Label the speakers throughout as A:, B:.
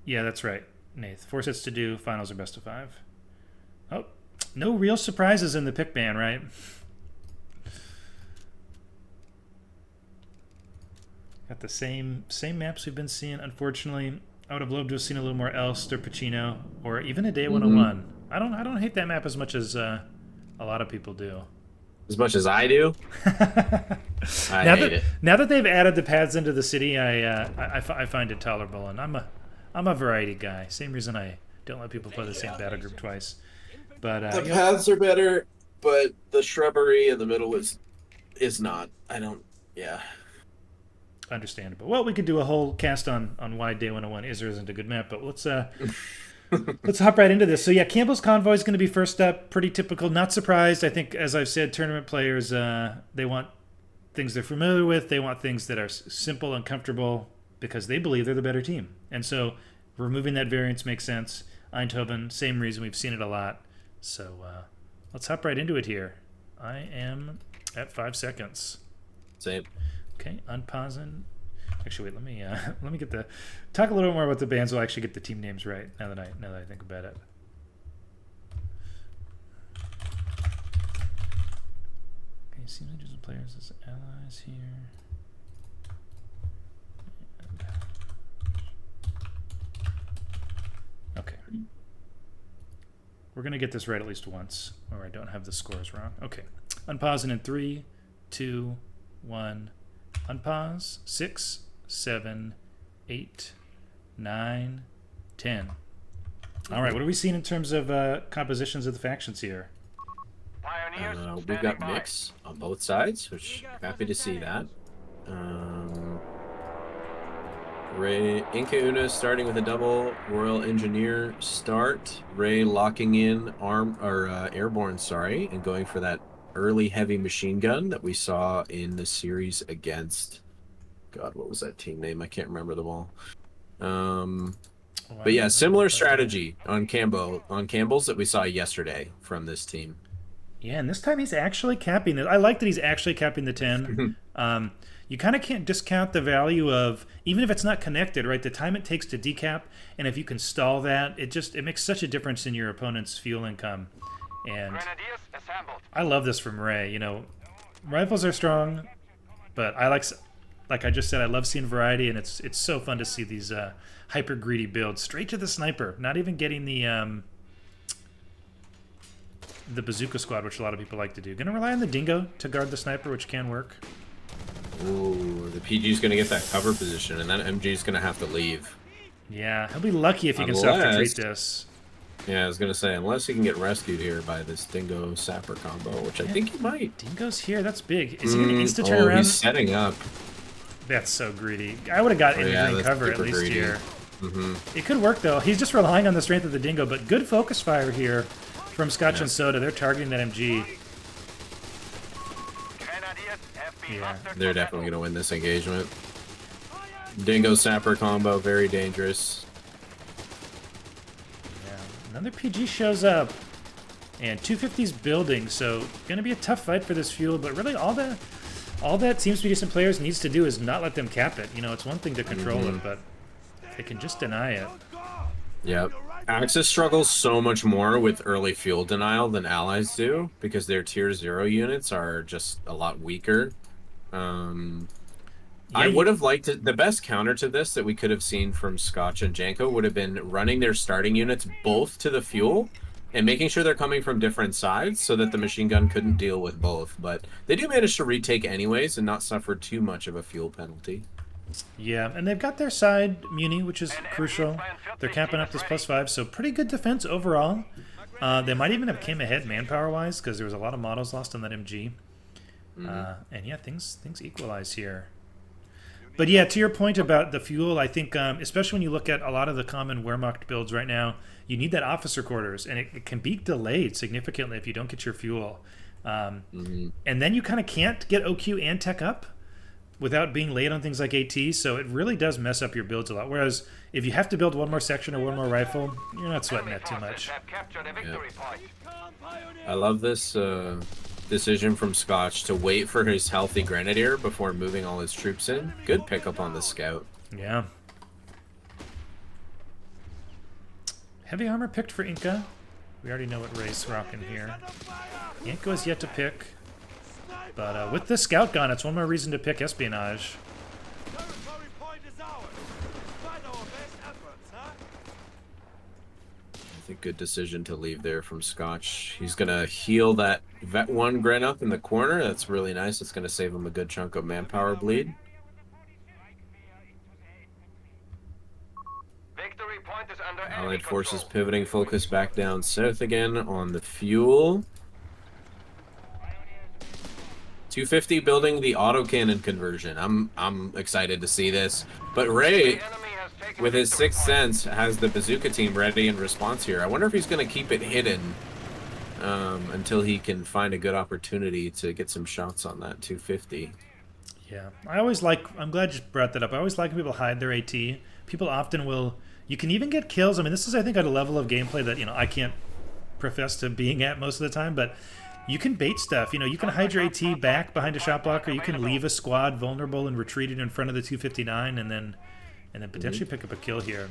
A: Yeah, that's right, Nath. 4 sets to do. Finals are best of 5. Oh, no real surprises in the pick ban, right? Got the same maps we've been seeing. Unfortunately, I would have loved to have seen a little more Elst or Pacino or even a Day
B: Hmm.
A: 101. I don't hate that map as much as a lot of people do.
B: As much as I do, I
A: now
B: hate
A: that
B: it.
A: now that they've added the paths into the city, I find it tolerable, and I'm a variety guy. Same reason I don't let people play the same
B: Yeah.
A: battle group twice. But
B: The paths are better, but the shrubbery in the middle is not. I don't. Yeah.
A: understandable. Well, we could do a whole cast on why Day 101 is or isn't a good map, but let's hop right into this. So yeah, Campbell's Convoy is going to be first up. Pretty typical. Not surprised. I think, as I've said, tournament players they want things they're familiar with. They want things that are simple and comfortable because they believe they're the better team. And so removing that variance makes sense. Eindhoven, same reason. We've seen it a lot. So let's hop right into it here. I am at 5 seconds.
B: Same.
A: Okay, unpausing. Actually, wait. Let me get the talk a little more about the bands. We'll actually get the team names right now that I think about it. Okay, see managers and players as allies here. And, okay, we're gonna get this right at least once, or I don't have the scores wrong. Okay, unpausing in 3, 2, 1. Unpause. 6, 7, 8, 9, 10. All right, what are we seeing in terms of compositions of the factions here?
B: We've got mix on both sides, which happy to see that. Um, Ray Inca Una starting with a double Royal Engineer start. Ray locking in airborne, sorry, and going for that early heavy machine gun that we saw in the series against. God, what was that team name? I can't remember them all.
A: Oh, I
B: But yeah,
A: don't remember
B: similar
A: if I do.
B: strategy on Campbell's that we saw yesterday from this team.
A: Yeah, and this time he's actually capping it. I like that he's actually capping the 10. Um, you kind of can't discount the value of, even if it's not connected, right? The time it takes to decap, and if you can stall that, it makes such a difference in your opponent's fuel income. And I love this from Ray. Rifles are strong, but like I just said, I love seeing variety, and it's so fun to see these hyper greedy builds straight to the sniper, not even getting the bazooka squad, which a lot of people like to do. Gonna rely on the dingo to guard the sniper, which can work.
B: Ooh, the PG's going to get that cover position, and then MG's going to have to leave.
A: Yeah, he'll be lucky if he can soft retreat
B: Unless,
A: this.
B: yeah, I was going to say, unless he can get rescued here by this Dingo Sapper combo, which I
A: Yeah,
B: think he might.
A: dingo's here. That's big. Is he gonna insta turn
B: Oh, he's
A: around?
B: setting up.
A: That's so greedy. I would have got
B: Oh,
A: in
B: yeah,
A: green
B: that's
A: cover at
B: super
A: least
B: greedy.
A: here. It could work though. He's just relying on the strength of the dingo, but good focus fire here from Scotch
B: Yeah.
A: and Soda. They're targeting that MG. Yeah.
B: They're definitely going to win this engagement. Dingo Sapper combo, very dangerous.
A: Yeah. Another PG shows up. And 250's building, so gonna be a tough fight for this fuel, but really all that seems to be decent players needs to do is not let them cap it. It's one thing to control it, but they can just deny it.
B: Yep. Axis struggles so much more with early fuel denial than allies do because their tier 0 units are just a lot weaker.
A: Yeah,
B: I would have liked it. The best counter to this that we could have seen from Scotch and Janko would have been running their starting units both to the fuel and making sure they're coming from different sides so that the machine gun couldn't deal with both. But they do manage to retake anyways and not suffer too much of a fuel penalty.
A: yeah, and they've got their side muni, which is crucial. They're capping up this +5, so pretty good defense overall. They might even have came ahead manpower-wise because there was a lot of models lost on that MG. And yeah, things equalize here. But yeah, to your point about the fuel, I think especially when you look at a lot of the common Wehrmacht builds right now, you need that officer quarters, and it can be delayed significantly if you don't get your fuel. And then you kind of can't get OQ and tech up without being late on things like AT, so it really does mess up your builds a lot. Whereas if you have to build one more section or one more rifle, you're not sweating that too much.
B: Yeah. I love this decision from Scotch to wait for his healthy Grenadier before moving all his troops in. Good pickup on the scout.
A: Yeah. Heavy armor picked for Inca. We already know what Ray's rocking here. Yanko is yet to pick. But with the scout gun, it's one more reason to pick espionage.
B: I think good decision to leave there from Scotch. He's going to heal that Vet 1 Gren up in the corner. That's really nice. It's going to save him a good chunk of manpower bleed. Allied forces pivoting focus back down south again on the fuel. 250 building the autocannon conversion. I'm excited to see this. But Ray, with his sixth sense, has the bazooka team ready in response here. I wonder if he's going to keep it hidden until he can find a good opportunity to get some shots on that 250.
A: Yeah, I'm glad you brought that up. I always like when people hide their AT. People often will, you can even get kills. I mean, this is, I think, at a level of gameplay that, I can't profess to being at most of the time, but you can bait stuff. You can hide your AT back behind a shot blocker. You can leave a squad vulnerable and retreat it in front of the 259 and then potentially pick up a kill here.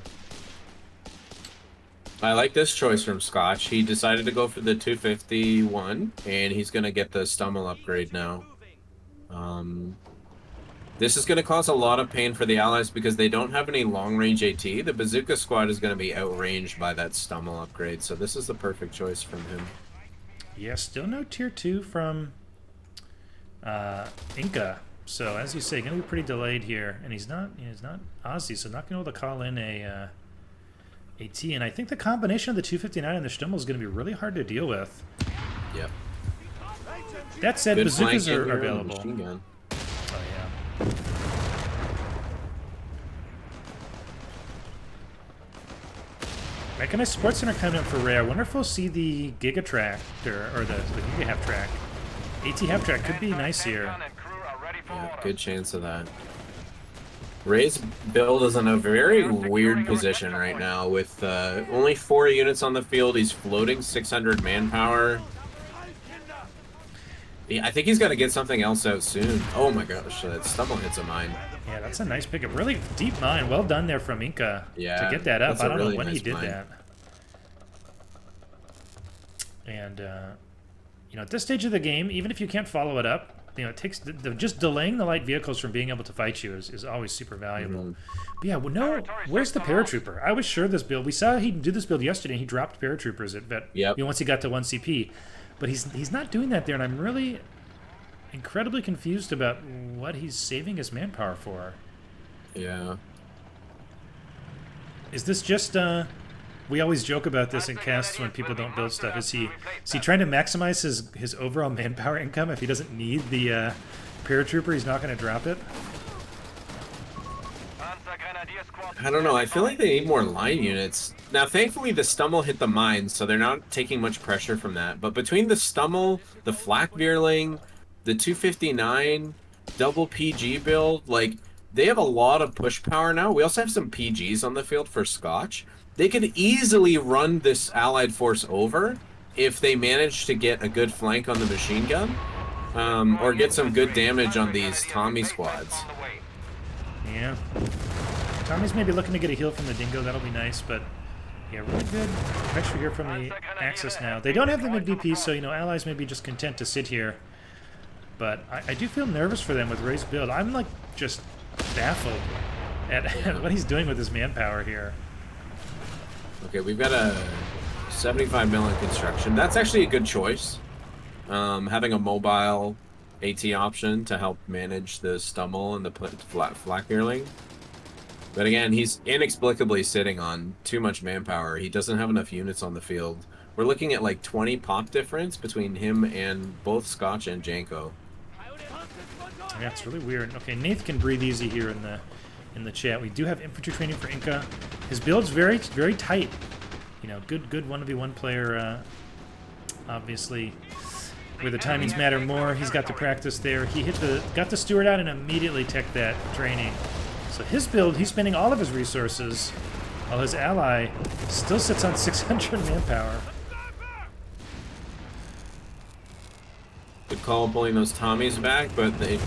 B: I like this choice from Scotch. He decided to go for the 251, and he's going to get the Stummel upgrade now. This is going to cause a lot of pain for the Allies because they don't have any long-range AT. The Bazooka squad is going to be outranged by that Stummel upgrade, so this is the perfect choice from him.
A: Yeah, still no tier 2 from Inca. So as you say, going to be pretty delayed here, and he's not Aussie, so not going to be able to call in a AT. And I think the combination of the 259 and the Stummel is going to be really hard to deal with.
B: Yep.
A: That said,
B: good
A: bazookas are available. Oh yeah. Mechanized Sports Center coming up for Ray. I wonder if we'll see the Giga Track or the Giga Half Track. AT Half Track could be nice here.
B: Yeah, good chance of that. Ray's build is in a very weird position right now with only 4 units on the field. He's floating 600 manpower. I think he's got to get something else out soon. Oh my gosh, that Stummel hits a mine.
A: Yeah, that's a nice pickup. Really deep mine. Well done there from Inca to get that up. I don't know when he did that. And, at this stage of the game, even if you can't follow it up, it takes just delaying the light vehicles from being able to fight you is always super valuable. But yeah, where's the paratrooper? I was sure this build. We saw he do this build yesterday, and he dropped paratroopers at vet.
B: Yep.
A: Once he got to 1 CP, but he's not doing that there, and I'm really incredibly confused about what he's saving his manpower for.
B: Yeah.
A: Is this just we always joke about this in casts when people don't build stuff. Is he trying to maximize his overall manpower income? If he doesn't need the paratrooper, he's not going to drop it?
B: I don't know. I feel like they need more line units. Now, thankfully, the Stummel hit the mines, so they're not taking much pressure from that. But between the Stummel, the Flak Veerling, the 259, double PG build, like, they have a lot of push power now. We also have some PGs on the field for Scotch. They could easily run this allied force over if they manage to get a good flank on the machine gun, or get some good damage on these Tommy squads.
A: Yeah. Tommy's maybe looking to get a heal from the Dingo. That'll be nice, but yeah, really good pressure here from the Axis now. They don't have the mid-VP, so, allies may be just content to sit here. But I do feel nervous for them with Ray's build. I'm, like, just baffled at what he's doing with his manpower here.
B: Okay, we've got a 75 million construction. That's actually a good choice. Having a mobile AT option to help manage the Stummel and the Flak Veerling. But again, he's inexplicably sitting on too much manpower. He doesn't have enough units on the field. We're looking at like 20 pop difference between him and both Scotch and Janko.
A: Yeah, it's really weird. Okay, Nath can breathe easy here in the chat. We do have infantry training for Inca. His build's very, very tight. Good 1v1 player, obviously, where the timings matter more. He's got the practice there. He got the steward out and immediately teched that training. So his build, he's spending all of his resources, while his ally still sits on 600 manpower.
B: Good call pulling those Tommies back, but it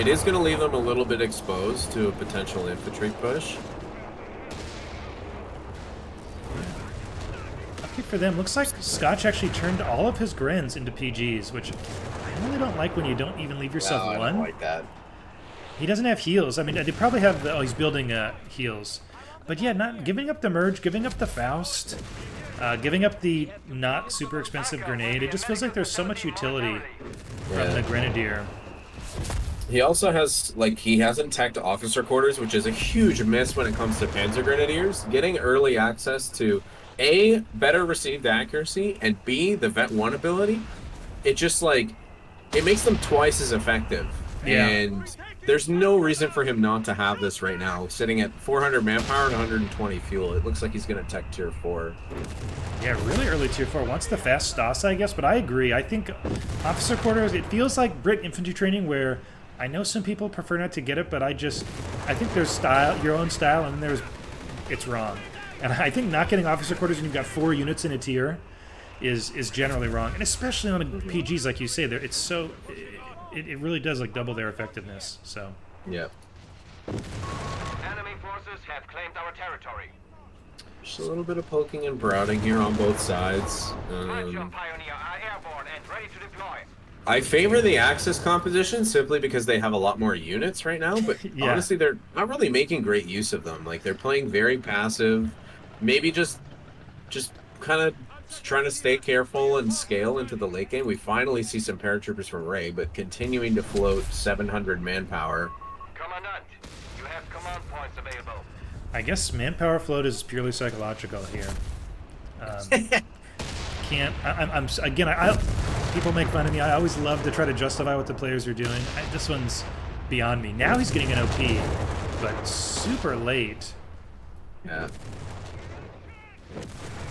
B: is going to leave them a little bit exposed to a potential infantry push.
A: lucky for them. Looks like Scotch actually turned all of his Grens into PGs, which I really don't like when you don't even leave yourself
B: No, I
A: one.
B: don't like that.
A: He doesn't have heals. I mean, they probably have the... Oh, he's building heals. But yeah, not giving up the Merge, giving up the Faust, giving up the not super expensive grenade. It just feels like there's so much utility from the Grenadier.
B: He also has, like, he hasn't teched officer quarters, which is a huge miss when it comes to Panzer Grenadiers. Getting early access to, A, better received accuracy, and B, the Vet 1 ability, it just, like, it makes them twice as effective.
A: Yeah.
B: And there's no reason for him not to have this right now. Sitting at 400 manpower and 120 fuel. It looks like he's going to tech tier 4.
A: Yeah, really early tier 4. Wants the fast Stas, I guess, but I agree. I think officer quarters, it feels like Brit infantry training where I know some people prefer not to get it, but I think there's style, your own style, and it's wrong. And I think not getting officer quarters when you've got 4 units in a tier is generally wrong. And especially on PGs, like you say, it's so... It really does like double their effectiveness. So.
B: Yeah.
C: Enemy forces have claimed our territory.
B: Just a little bit of poking and prodding here on both sides.
C: Pioneer are airborne and ready to deploy.
B: I favor the Axis composition simply because they have a lot more units right now, but
A: Yeah.
B: honestly, they're not really making great use of them. Like, they're playing very passive, maybe just kind of trying to stay careful and scale into the late game. We finally see some paratroopers from Ray, but continuing to float 700 manpower.
C: Commandant, you have command points available.
A: I guess manpower float is purely psychological here. People make fun of me. I always love to try to justify what the players are doing. This one's beyond me. Now he's getting an OP, but super late.
B: Yeah.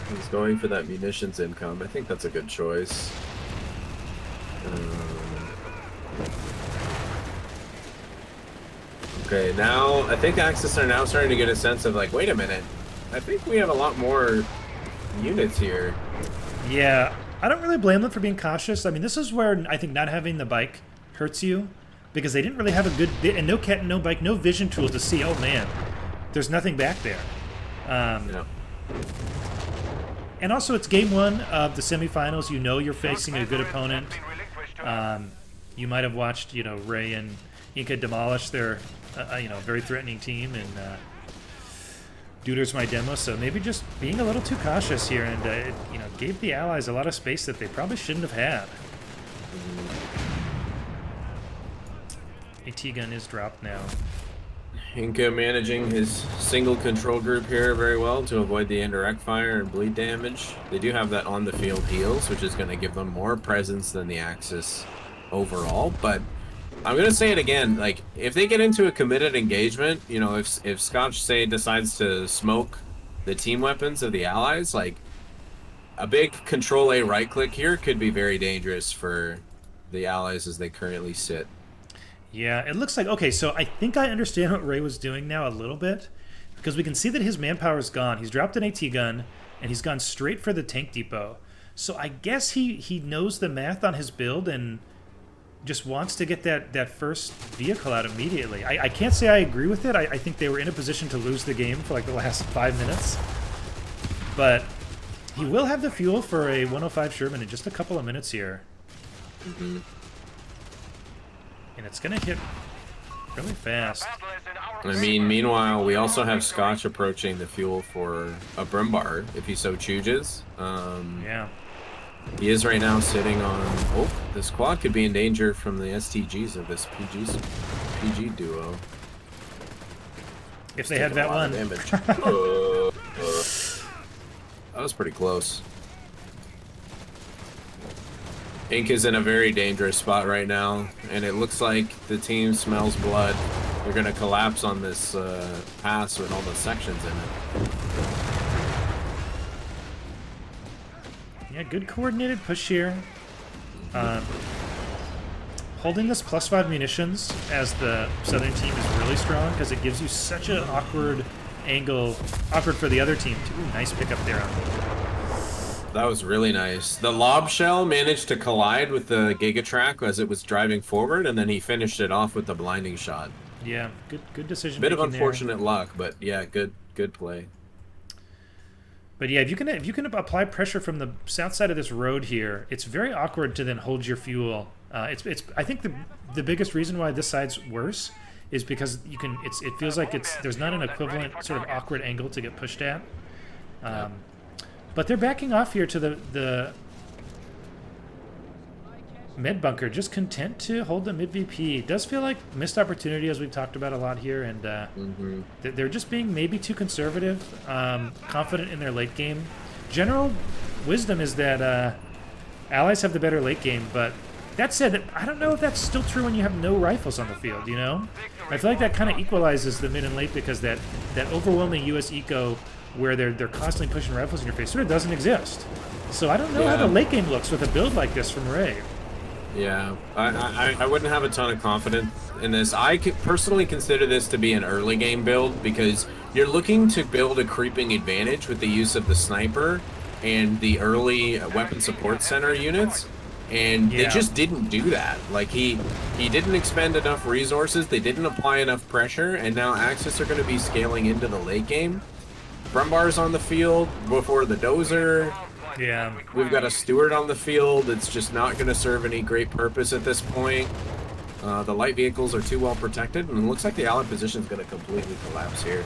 B: He's going for that munitions income. I think that's a good choice. Okay, now I think Axis are now starting to get a sense of like, wait a minute, I think we have a lot more units here.
A: Yeah, I don't really blame them for being cautious. I mean, this is where I think not having the bike hurts you, because they didn't really have a good... And no cat, no bike, no vision tools to see, oh man, there's nothing back there.
B: Yeah.
A: And also, it's game 1 of the semifinals. You know you're facing a good opponent. You might have watched, Ray and Inca demolish their, very threatening team, and Duder's my demo. So maybe just being a little too cautious here, and it, gave the Allies a lot of space that they probably shouldn't have had. AT gun is dropped now.
B: Inca managing his single control group here very well to avoid the indirect fire and bleed damage. They do have that on the field heals, which is going to give them more presence than the Axis overall. But I'm going to say it again, like, if they get into a committed engagement, if Scotch, say, decides to smoke the team weapons of the Allies, like, a big Control A right click here could be very dangerous for the Allies as they currently sit.
A: Yeah, it looks like... Okay, so I think I understand what Ray was doing now a little bit, because we can see that his manpower is gone. He's dropped an AT gun, and he's gone straight for the tank depot. So I guess he knows the math on his build and just wants to get that first vehicle out immediately. I can't say I agree with it. I think they were in a position to lose the game for like the last 5 minutes. But he will have the fuel for a 105 Sherman in just a couple of minutes here.
B: Mm-hmm.
A: And it's going to hit really fast.
B: I mean, meanwhile, we also have Scotch approaching the fuel for a Brimbar, if he so chooses.
A: Yeah.
B: He is right now sitting on... Oh, this quad could be in danger from the STGs of this PG duo.
A: If they had that one.
B: That was pretty close. Ink is in a very dangerous spot right now, and it looks like the team smells blood. They're going to collapse on this pass with all the sections in it.
A: Yeah, good coordinated push here. Holding this +5 munitions as the southern team is really strong, because it gives you such an awkward angle. Awkward for the other team, too. Ooh, nice pickup there on
B: That was really nice. The lob shell managed to collide with the Gigatrack as it was driving forward, and then he finished it off with the blinding shot.
A: Yeah, good decision.
B: Bit of unfortunate luck, but yeah, good play.
A: But yeah, if you can apply pressure from the south side of this road here, it's very awkward to then hold your fuel. It's I think the biggest reason why this side's worse is because you can it feels like there's not an equivalent sort of awkward angle to get pushed at. But they're backing off here to the mid bunker, just content to hold the mid VP. It does feel like missed opportunity, as we've talked about a lot here, and they're just being maybe too conservative, confident in their late game. General wisdom is that allies have the better late game, but that said, I don't know if that's still true when you have no rifles on the field, you know? I feel like that kind of equalizes the mid and late because that overwhelming US eco where they're constantly pushing rifles in your face sort of doesn't exist. So I don't know how the late game looks with a build like this from Ray.
B: Yeah, I wouldn't have a ton of confidence in this. I personally consider this to be an early game build because you're looking to build a creeping advantage with the use of the sniper and the early weapon support center units, and they just didn't do that. Like he didn't expend enough resources, they didn't apply enough pressure, and now Axis are going to be scaling into the late game. Brumbar's on the field before the dozer.
A: Yeah.
B: We've got a steward on the field that's just not going to serve any great purpose at this point. The light vehicles are too well protected, and it looks like the allied position is going to completely collapse here.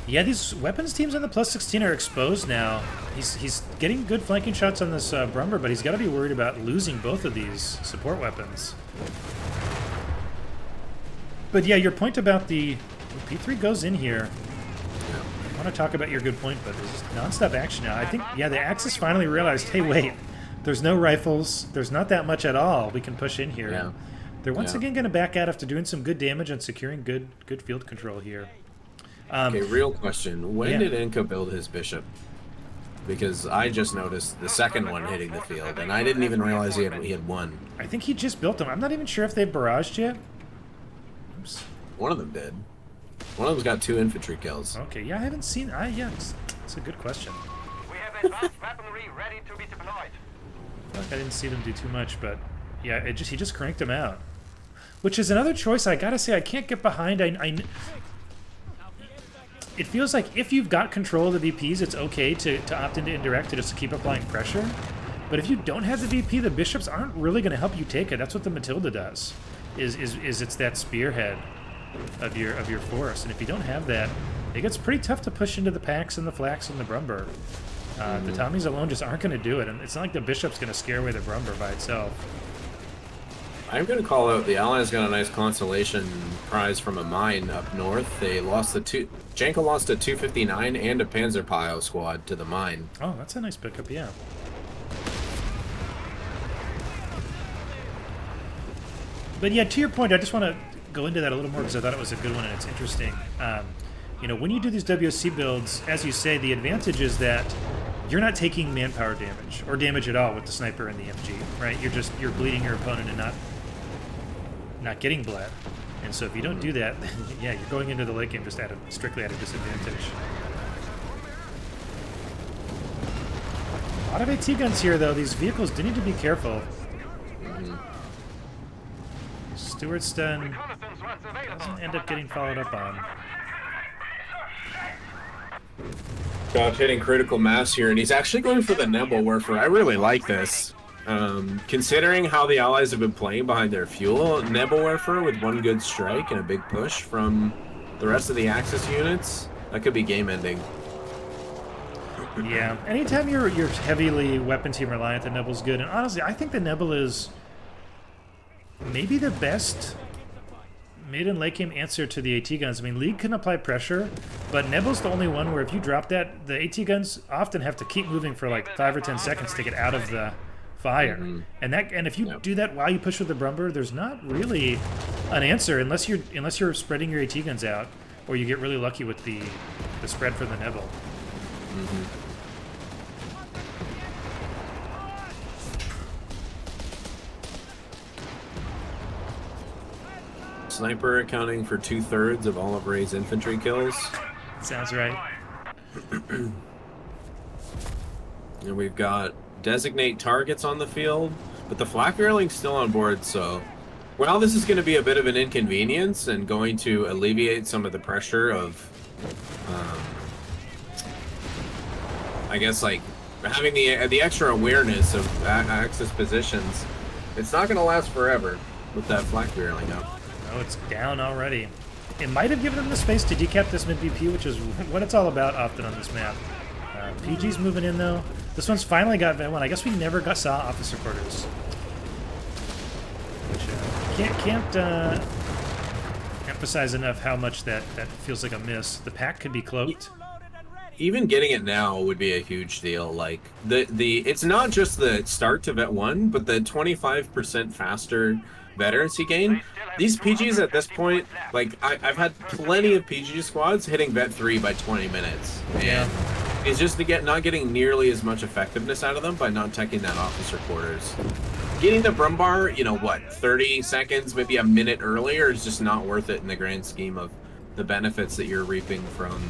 A: Yeah, these weapons teams on the +16 are exposed now. He's getting good flanking shots on this Brumber, but he's got to be worried about losing both of these support weapons. But yeah, your point about the P3 goes in here. I want to talk about your good point, but there's just non-stop action now. I think, yeah, the Axis finally realized, hey, wait, there's no rifles. There's not that much at all we can push in here.
B: Yeah.
A: They're once again going to back out after doing some good damage and securing good field control here.
B: Okay, real question. When did Inca build his bishop? Because I just noticed the second one hitting the field, and I didn't even realize he had one.
A: I think he just built them. I'm not even sure if they've barraged yet. Oops.
B: One of them did. One of them's got 2 infantry kills.
A: Okay, yeah, I haven't seen... yeah, it's a good question.
C: We have advanced weaponry ready to be deployed.
A: I feel like I didn't see them do too much, but yeah, he just cranked them out. Which is another choice I gotta say I can't get behind. It feels like if you've got control of the VPs, it's okay to opt into indirect to just keep applying pressure. But if you don't have the VP, the bishops aren't really going to help you take it. That's what the Matilda does. Is it's that spearhead of your force, and if you don't have that, it gets pretty tough to push into the Pax and the Flax and the Brumber. The Tommies alone just aren't going to do it, and it's not like the bishop's going to scare away the Brumber by itself.
B: I'm going to call out the Allies got a nice consolation prize from a mine up north. They lost Janko lost a 259 and a Panzer Pile squad to the mine.
A: Oh, that's a nice pickup, yeah. But yeah, to your point, I just want to go into that a little more because I thought it was a good one and it's interesting. You know, when you do these WSC builds, as you say, the advantage is that you're not taking manpower damage or damage at all with the sniper and the MG, right? You're bleeding your opponent and not getting bled. And so if you don't do that, then yeah, you're going into the late game just strictly at a disadvantage. A lot of AT guns here, though. These vehicles do need to be careful. Steward's stun doesn't end up getting followed up on.
B: Got hitting critical mass here, and he's actually going for the Nebelwerfer. I really like this. Considering how the Allies have been playing behind their fuel, Nebelwerfer with one good strike and a big push from the rest of the Axis units, that could be game-ending.
A: Yeah, anytime you're heavily weapon team reliant, the Nebel's good. And honestly, I think the Nebel is maybe the best mid and late game answer to the AT guns. I mean, League can apply pressure, but Nebel's the only one where if you drop that, the AT guns often have to keep moving for like 5 or 10 seconds to get out of the fire. And if you do that while you push with the Brumber, there's not really an answer unless you're spreading your AT guns out, or you get really lucky with the spread for the Nebel.
B: Sniper accounting for 2/3 of all of Ray's infantry kills.
A: Sounds right.
B: And we've got designate targets on the field, but the flak railing's still on board, so while this is going to be a bit of an inconvenience and going to alleviate some of the pressure of, I guess like having the extra awareness of Axis positions, it's not going to last forever with that flak barreling up.
A: Oh, it's down already. It might have given them the space to decap this mid BP, which is what it's all about often on this map. PG's moving in though. This one's finally got Vet 1. I guess we never saw officer quarters. Which can't emphasize enough how much that feels like a miss. The pack could be cloaked.
B: Even getting it now would be a huge deal. Like it's not just the start to Vet 1, but the 25% faster veterancy gain. These PGs at this point, like I've had plenty of PG squads hitting Vet 3 by 20 minutes. And it's just to not getting nearly as much effectiveness out of them by not taking that officer quarters. Getting the Brumbar, you know what, 30 seconds, maybe a minute earlier is just not worth it in the grand scheme of the benefits that you're reaping from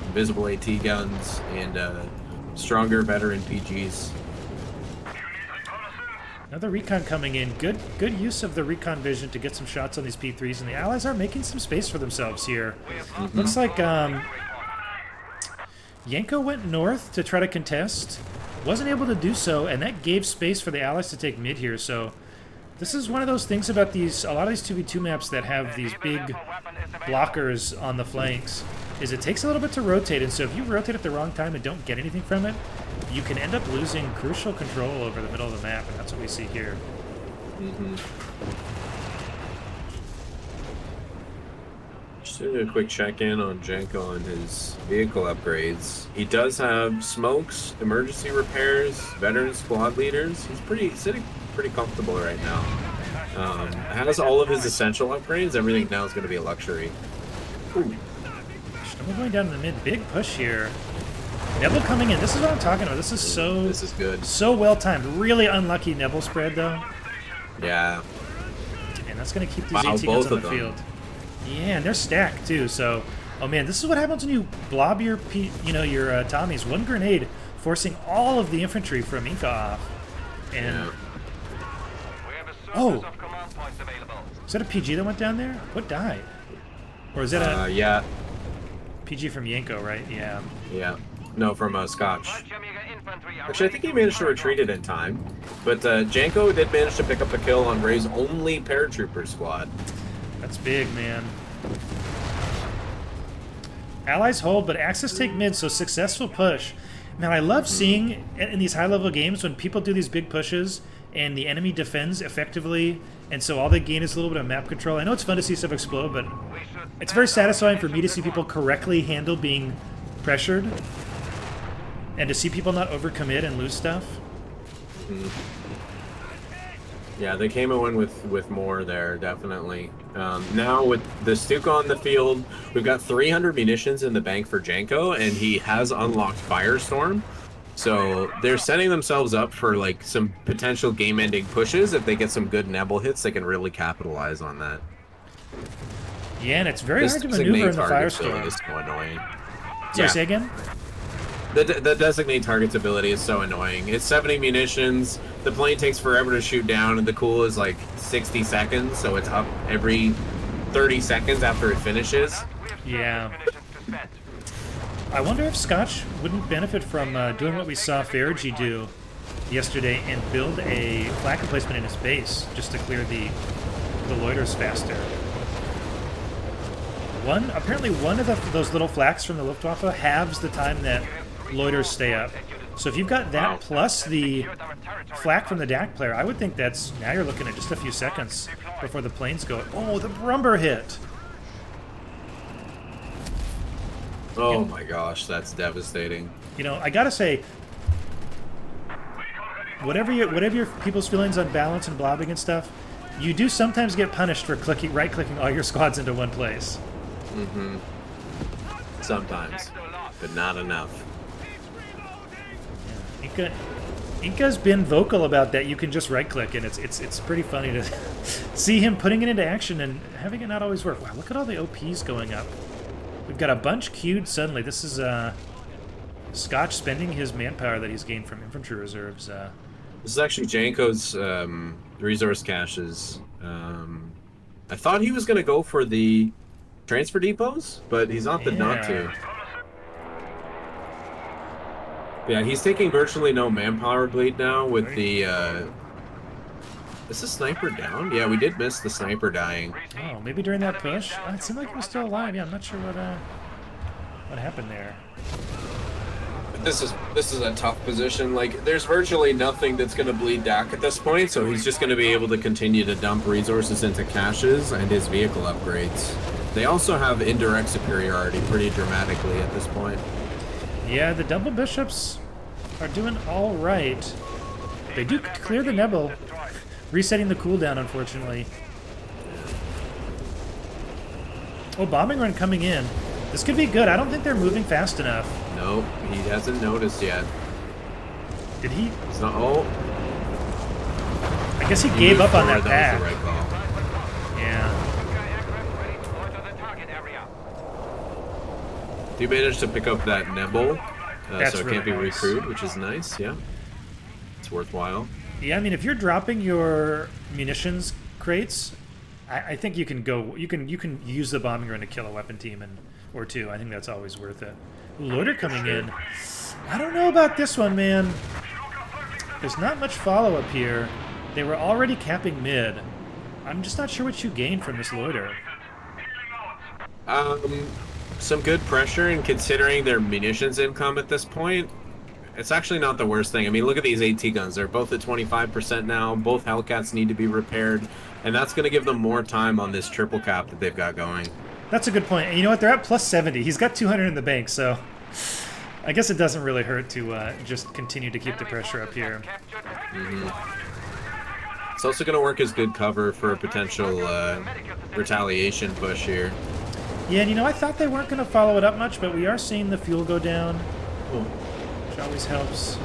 B: invisible AT guns and stronger veteran PGs.
A: Another recon coming in. Good use of the recon vision to get some shots on these P3s, and the allies are making some space for themselves here. Looks like Yanko went north to try to contest, wasn't able to do so, and that gave space for the allies to take mid here. So this is one of those things about a lot of these 2v2 maps that have these big blockers on the flanks, is it takes a little bit to rotate, and so if you rotate at the wrong time and don't get anything from it, you can end up losing crucial control over the middle of the map, and that's what we see here.
B: Just doing a quick check-in on Janko on his vehicle upgrades. He does have smokes, emergency repairs, veteran squad leaders. He's sitting pretty comfortable right now. Has all of his essential upgrades. Everything now is going to be a luxury. Ooh.
A: We're going down to the mid. Big push here. Nebel coming in. This is what I'm talking about. This is
B: good.
A: So well timed. Really unlucky Nebel spread though.
B: Yeah.
A: And that's going to keep these AT guns on the field. Yeah, and they're stacked too. So, oh man, this is what happens when you blob your Tommies. One grenade forcing all of the infantry from Inca off. And oh, is that a PG that went down there? What died? Or is that a
B: yeah.
A: PG from Yanko, right? Yeah.
B: Yeah. No, from Scotch. Actually, I think he managed to retreat it in time. But Janko did manage to pick up a kill on Ray's only paratrooper squad.
A: That's big, man. Allies hold, but Axis take mid, so successful push. Man, I love seeing in these high-level games when people do these big pushes and the enemy defends effectively, and so all they gain is a little bit of map control. I know it's fun to see stuff explode, but it's very satisfying for me to see people correctly handle being pressured and to see people not overcommit and lose stuff.
B: Yeah, they came in with more there, definitely. Now with the Stuka on the field, we've got 300 munitions in the bank for Janko, and he has unlocked Firestorm. So they're setting themselves up for like some potential game-ending pushes. If they get some good Nebel hits, they can really capitalize on that.
A: Yeah, and it's very hard to maneuver in the Firestorm.
B: Is so annoying.
A: Sorry, say again?
B: The designate targets ability is so annoying. It's 70 munitions, the plane takes forever to shoot down, and the cool is like 60 seconds, so it's up every 30 seconds after it finishes.
A: Yeah. I wonder if Scotch wouldn't benefit from doing what we saw Fergie do yesterday and build a flak replacement in his base just to clear the loiters faster. Apparently one of those little flaks from the Luftwaffe halves the time that loiters stay up. So if you've got that plus the flak from the DAC player, I would think now you're looking at just a few seconds before the planes go. Oh, the Brumber hit!
B: Oh my gosh, that's devastating.
A: You know, I gotta say, whatever your people's feelings on balance and blobbing and stuff, you do sometimes get punished for right-clicking all your squads into one place.
B: Sometimes, but not enough.
A: Inca's been vocal about that. You can just right-click, and it's pretty funny to see him putting it into action and having it not always work. Wow, look at all the OPs going up. We've got a bunch queued suddenly. This is Scotch spending his manpower that he's gained from infantry reserves.
B: This is actually Janko's resource caches. I thought he was going to go for the transfer depots, but he's opted not to. Yeah, he's taking virtually no manpower bleed now with the, is the sniper down? Yeah, we did miss the sniper dying.
A: Oh, maybe during that push? It seemed like he was still alive. Yeah, I'm not sure what happened there.
B: This is a tough position. Like, there's virtually nothing that's going to bleed Dak at this point, so he's just going to be able to continue to dump resources into caches and his vehicle upgrades. They also have indirect superiority pretty dramatically at this point.
A: Yeah, the double bishops are doing all right. They do clear the Nebel, resetting the cooldown, unfortunately. Oh, bombing run coming in. This could be good. I don't think they're moving fast enough.
B: Nope, he hasn't noticed yet.
A: Did he?
B: It's not. Oh,
A: I guess he gave up on that pack.
B: That was the right call.
A: Yeah.
B: He managed to pick up that Nebel,
A: That's
B: so it
A: really
B: can't be
A: nice.
B: recruited, which is nice. Yeah, it's worthwhile.
A: Yeah, I mean, if you're dropping your munitions crates, I think you can go. You can use the bombing run to kill a weapon team or two. I think that's always worth it. Loader coming in. I don't know about this one, man. There's not much follow-up here. They were already capping mid. I'm just not sure what you gain from this loader.
B: Some good pressure, and considering their munitions income at this point, it's actually not the worst thing. I mean, look at these AT guns. They're both at 25% now. Both Hellcats need to be repaired, and that's going to give them more time on this triple cap that they've got going.
A: That's a good point. And you know what? They're at plus 70. He's got 200 in the bank, so I guess it doesn't really hurt to just continue to keep the pressure up here.
B: It's also going to work as good cover for a potential retaliation push here.
A: Yeah, and you know, I thought they weren't going to follow it up much, but we are seeing the fuel go down, which always helps.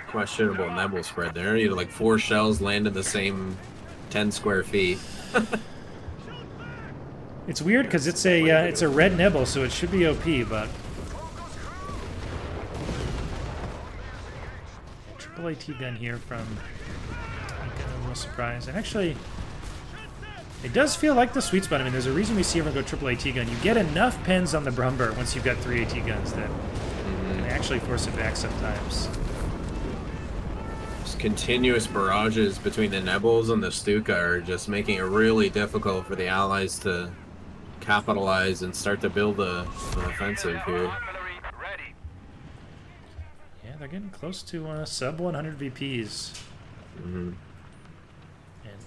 B: Questionable Nebel spread there. You know, like 4 shells land in the same 10 square feet.
A: It's weird because it's a red Nebel, so it should be OP, but triple AT gun here from. I'm a little surprised, and actually, it does feel like the sweet spot. I mean, there's a reason we see everyone go triple AT gun. You get enough pens on the Brumber once you've got 3 AT guns that can actually force it back sometimes.
B: Continuous barrages between the Nebels and the Stuka are just making it really difficult for the Allies to capitalize and start to build an offensive here.
A: Yeah, they're getting close to sub 100 VPs. And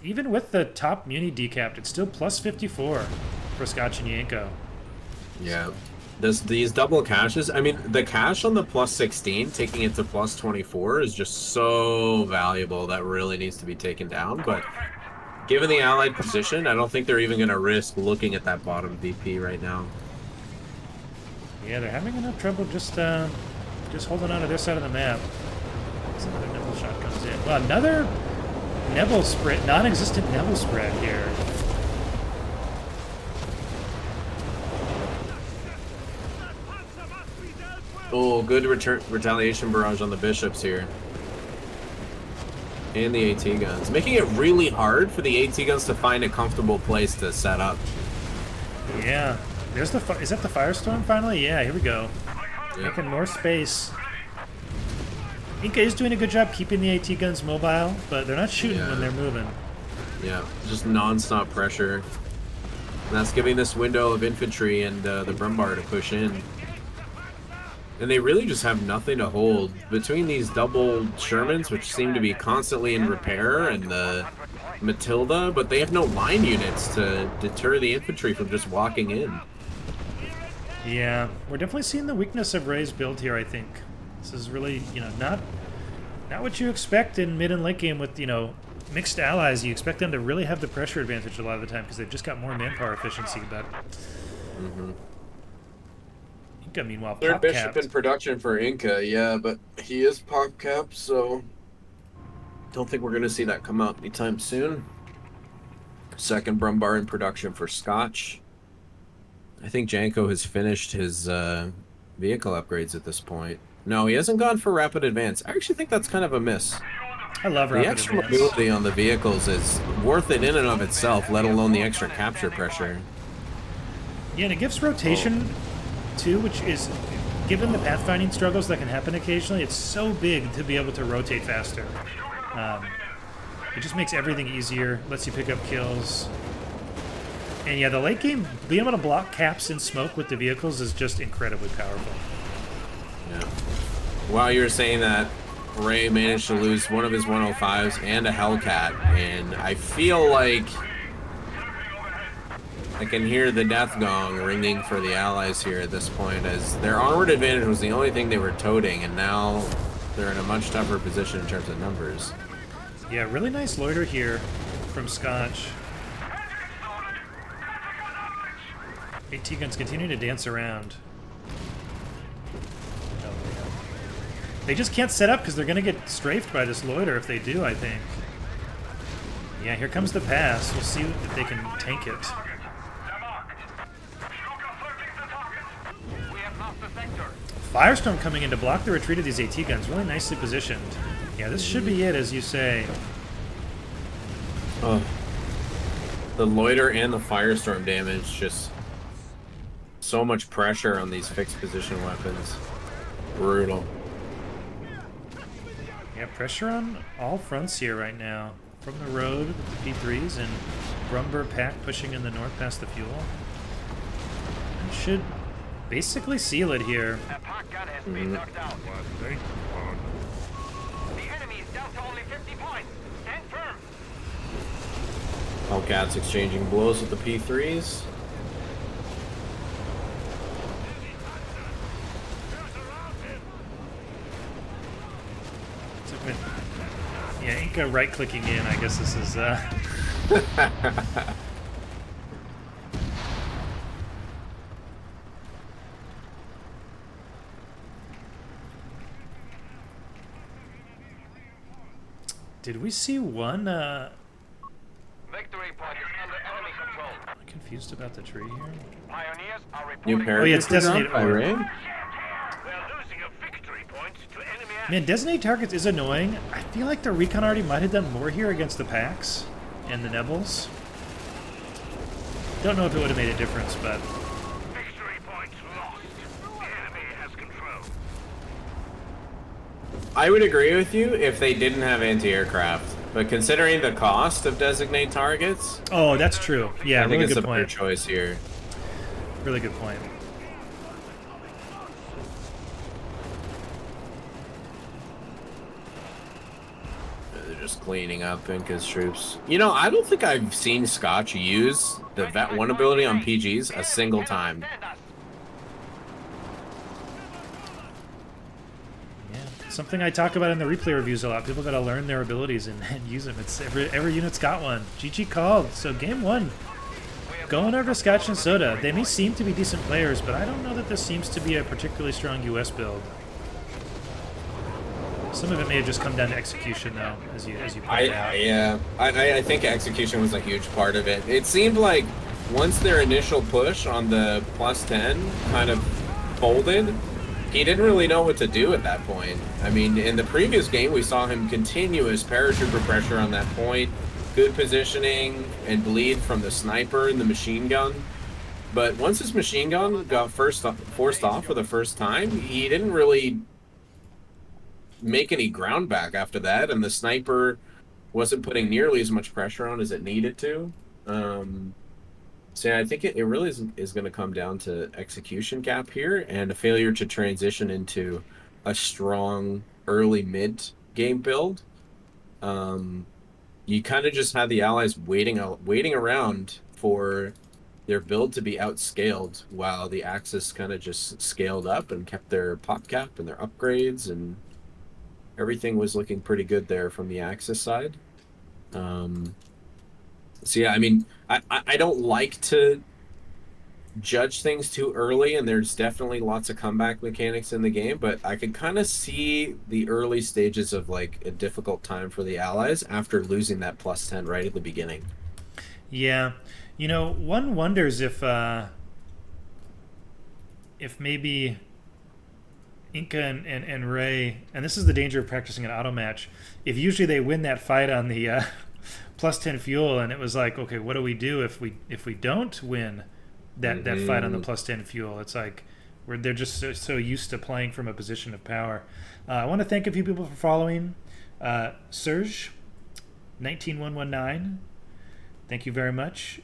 A: even with the top Muni decapped, it's still plus 54 for Scotch and Yanko.
B: Yeah. These double caches, I mean, the cache on the plus 16, taking it to plus 24 is just so valuable. That really needs to be taken down. But given the Allied position, I don't think they're even going to risk looking at that bottom VP right now.
A: Yeah, they're having enough trouble just holding on to their side of the map. As another Nebel shot comes in. Well, another Nebel spread, non-existent Nebel spread here.
B: Oh, good retaliation barrage on the bishops here. And the AT guns. Making it really hard for the AT guns to find a comfortable place to set up.
A: Yeah. There's the is that the Firestorm finally? Yeah, here we go.
B: Yep.
A: Making more space. Inca is doing a good job keeping the AT guns mobile, but they're not shooting when they're moving.
B: Yeah, just non-stop pressure. And that's giving this window of infantry and the Brumbar to push in. And they really just have nothing to hold. Between these double Shermans, which seem to be constantly in repair, and the Matilda, but they have no line units to deter the infantry from just walking in.
A: Yeah, we're definitely seeing the weakness of Ray's build here, I think. This is really, you know, not what you expect in mid and late game with, you know, mixed allies. You expect them to really have the pressure advantage a lot of the time because they've just got more manpower efficiency, but... Inca, meanwhile,
B: Third
A: pop
B: bishop
A: capped.
B: in production for Inca, yeah, but he is pop capped, so don't think we're going to see that come out anytime soon. Second Brumbar in production for Scotch. I think Janko has finished his vehicle upgrades at this point. No, he hasn't gone for rapid advance. I actually think that's kind of a miss.
A: I love
B: The
A: rapid
B: extra
A: advance.
B: mobility on the vehicles is worth it in and of itself, let alone the extra capture pressure.
A: Yeah, and it gives rotation too, which is, given the pathfinding struggles that can happen occasionally, it's so big to be able to rotate faster. It just makes everything easier, lets you pick up kills. And yeah, the late game, being able to block caps and smoke with the vehicles is just incredibly powerful.
B: Yeah. While you were saying that, Ray managed to lose one of his 105s and a Hellcat, and I feel like I can hear the death gong ringing for the Allies here at this point, as their armored advantage was the only thing they were toting, and now they're in a much tougher position in terms of numbers.
A: Yeah, really nice loiter here from Scotch. AT guns continue to dance around. They just can't set up because they're going to get strafed by this loiter if they do, I think. Yeah, here comes the pass. We'll see if they can tank it. Firestorm coming in to block the retreat of these AT guns. Really nicely positioned. Yeah, this should be it, as you say.
B: Oh. The loiter and the Firestorm damage, just so much pressure on these fixed position weapons. Brutal.
A: Yeah, pressure on all fronts here right now. From the road with the P3s and Brumber Pack pushing in the north past the fuel. And should basically seal it here.
C: A pack gun has been knocked out. The enemy is down to only 50 points. Stand firm.
B: Hellcats exchanging blows with the P3s.
A: Yeah, Inca right-clicking in. I guess this is. Did we see one?
C: Victory point is under enemy control.
A: I'm confused about the tree here.
C: Pioneers are
B: New
C: reporting.
B: paragraph.
A: Oh, yeah, it's designated
B: by
A: order.
B: Ray.
C: We are losing a victory point to enemy.
A: Man, designated targets is annoying. I feel like the recon already might have done more here against the packs and the Nebels. Don't know if it would have made a difference, but
C: Victory point lost. The enemy has control.
B: I would agree with you if they didn't have anti-aircraft, but considering the cost of designate targets,
A: oh, that's true. Yeah,
B: I think
A: really
B: it's
A: good
B: a better
A: point.
B: choice here.
A: Really good point.
B: They're just cleaning up Inca's troops. You know, I don't think I've seen Scotch use the Vet 1 ability on PGs a single time.
A: Yeah, something I talk about in the replay reviews a lot. People got to learn their abilities and use them. It's every unit's got one. GG called. So game one, going over to Scotch and Soda. They may seem to be decent players, but I don't know that this seems to be a particularly strong US build. Some of it may have just come down to execution, though, as you pointed out.
B: I think execution was a huge part of it. It seemed like once their initial push on the +10 kind of folded, he didn't really know what to do at that point. I mean, in the previous game, we saw him continuous paratrooper pressure on that point, good positioning, and bleed from the sniper and the machine gun. But once his machine gun got forced off for the first time, he didn't really make any ground back after that, and the sniper wasn't putting nearly as much pressure on as it needed to. So yeah, I think it really is going to come down to execution gap here and a failure to transition into a strong early mid game build. You kind of just had the Allies waiting around for their build to be outscaled while the Axis kind of just scaled up and kept their pop cap and their upgrades, and everything was looking pretty good there from the Axis side. So yeah, I mean, I don't like to judge things too early, and there's definitely lots of comeback mechanics in the game, but I could kind of see the early stages of like a difficult time for the Allies after losing that +10 right at the beginning.
A: Yeah, you know, one wonders if maybe Inca and Ray, and this is the danger of practicing an auto match, if usually they win that fight on the +10 fuel, and it was like, okay, what do we do if we don't win that fight on the +10 fuel. It's like they're just so used to playing from a position of power. I want to thank a few people for following. Serge, 19119, thank you very much.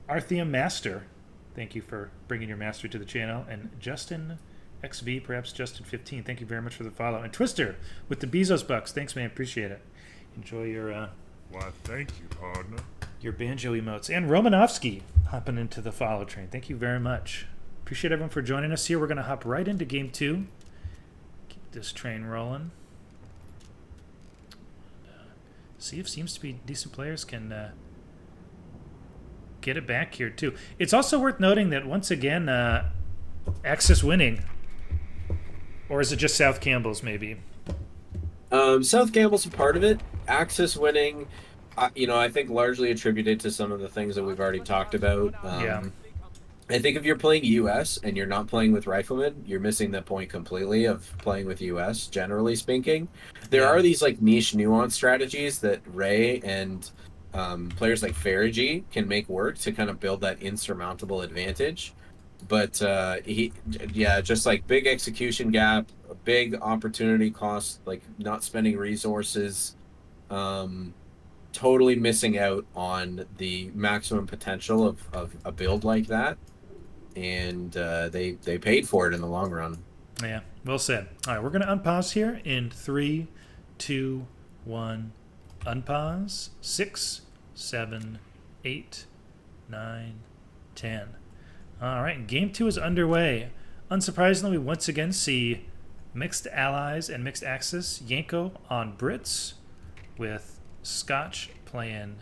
A: Artheum Master, thank you for bringing your mastery to the channel. And Justin XV, perhaps Justin 15, thank you very much for the follow. And Twister with the Bezos bucks, thanks man, appreciate it. Enjoy your
C: Why, thank you, partner.
A: your banjo emotes. And Romanovsky hopping into the follow train, thank you very much. Appreciate everyone for joining us here. We're going to hop right into game 2. Keep this train rolling. See if seems to be decent players can get it back here too. It's also worth noting that once again, Axis winning, or is it just South Campbell's maybe?
B: South Campbell's a part of it. Axis winning, I think largely attributed to some of the things that we've already talked about.
A: Yeah.
B: I think if you're playing US and you're not playing with Riflemen, you're missing the point completely of playing with US, generally speaking. There are these like niche nuance strategies that Ray and players like Faragi can make work to kind of build that insurmountable advantage. But just like big execution gap, a big opportunity cost, like not spending resources, totally missing out on the maximum potential of a build like that. And they paid for it in the long run.
A: Yeah, well said. All right, we're going to unpause here in 3, 2, 1. Unpause. 6, 7, 8, 9, 10. All right, game 2 is underway. Unsurprisingly, we once again see mixed allies and mixed axis. Yanko on Brits with Scotch playing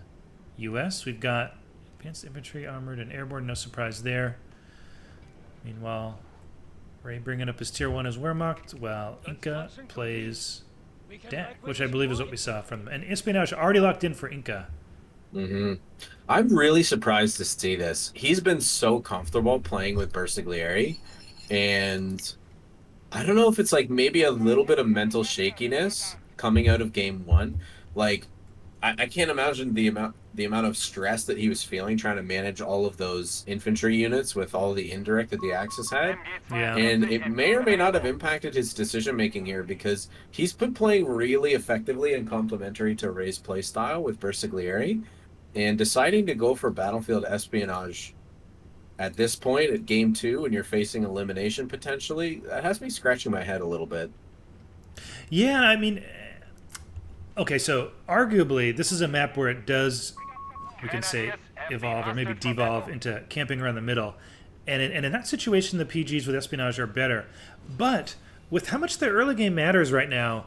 A: US. We've got advanced infantry, armored, and airborne. No surprise there. Meanwhile, Ray bringing up his tier 1 as Wehrmacht, while Inca plays DAC, which I believe is what we saw from them. And Espionage already locked in for Inca.
B: I'm really surprised to see this. He's been so comfortable playing with Bersaglieri, and I don't know if it's like maybe a little bit of mental shakiness coming out of game 1. Like, I can't imagine the amount of stress that he was feeling trying to manage all of those infantry units with all the indirect that the Axis had.
A: Yeah.
B: And it may or may not have impacted his decision making here, because he's been playing really effectively and complementary to Ray's playstyle with Bersaglieri, and deciding to go for battlefield espionage at this point at game 2 when you're facing elimination potentially, that has me scratching my head a little bit.
A: Yeah, I mean, okay, so arguably this is a map where it does, we can say, evolve or maybe devolve into camping around the middle. And in that situation, the PGs with espionage are better. But with how much the early game matters right now,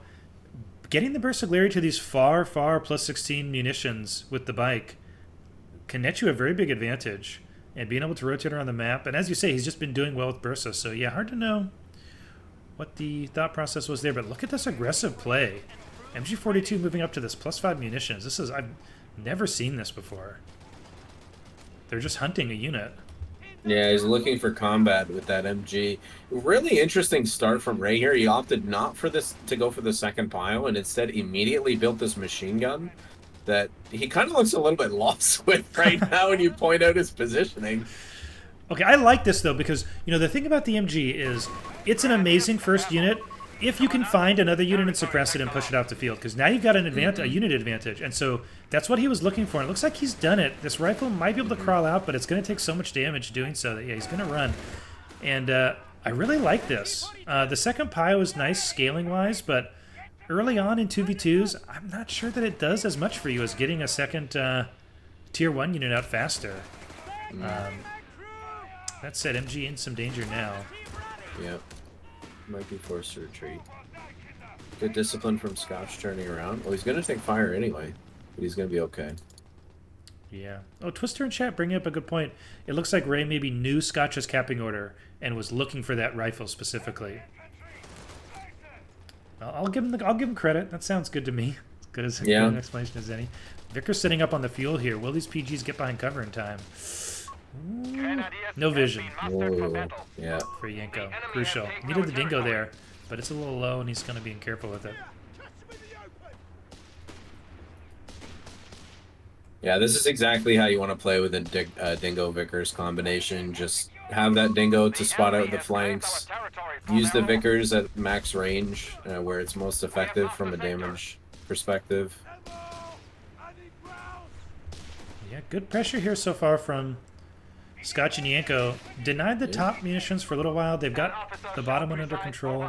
A: getting the Bersaglieri to these far +16 munitions with the bike can net you a very big advantage. And being able to rotate around the map. And as you say, he's just been doing well with Bursa. So yeah, hard to know what the thought process was there. But look at this aggressive play. MG42 moving up to this +5 munitions. I've never seen this before. They're just hunting a unit.
B: Yeah, he's looking for combat with that MG. Really interesting start from Ray here. He opted not for this to go for the second pile, and instead immediately built this machine gun that he kind of looks a little bit lost with right now when you point out his positioning.
A: Okay, I like this though, because the thing about the MG is it's an amazing first unit if you can find another unit and suppress it and push it out the field, because now you've got an a unit advantage. And so that's what he was looking for. And it looks like he's done it. This rifle might be able to crawl out, but it's going to take so much damage doing so that, yeah, he's going to run. And I really like this. The second Pio is nice scaling-wise, but early on in 2v2s, I'm not sure that it does as much for you as getting a second tier 1 unit out faster. That said, MG in some danger now.
B: Yep. Might be forced to retreat. Good discipline from Scotch turning around. Well, he's going to take fire anyway, but he's going to be okay.
A: Yeah. Oh, Twister in chat bringing up a good point. It looks like Ray maybe knew Scotch's capping order and was looking for that rifle specifically. I'll give him credit. That sounds good to me. As good as good an explanation as any. Vickers sitting up on the fuel here. Will these PGs get behind cover in time? Ooh, no vision.
B: Whoa. Yeah.
A: For Yanko. Crucial. Needed the dingo there, but it's a little low and he's going to be careful with it.
B: Yeah, this is exactly how you want to play with a Dingo Vickers combination. Just have that Dingo to spot out the flanks. Use the Vickers at max range, where it's most effective from a damage perspective.
A: Yeah, good pressure here so far from Scotch and Yanko. Denied the top munitions for a little while. They've got the bottom one under control.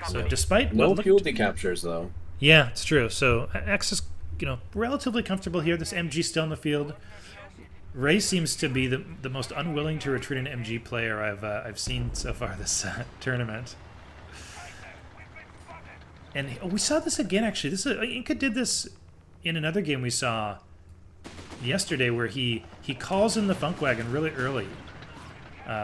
A: So despite
B: No
A: what
B: fuel
A: looked...
B: decaptures, though.
A: Yeah, it's true. So X is, relatively comfortable here. This MG still in the field. Ray seems to be the most unwilling to retreat an MG player I've seen so far this tournament. And we saw this again, actually. Inca did this in another game we saw yesterday, where he calls in the Funk Wagon really early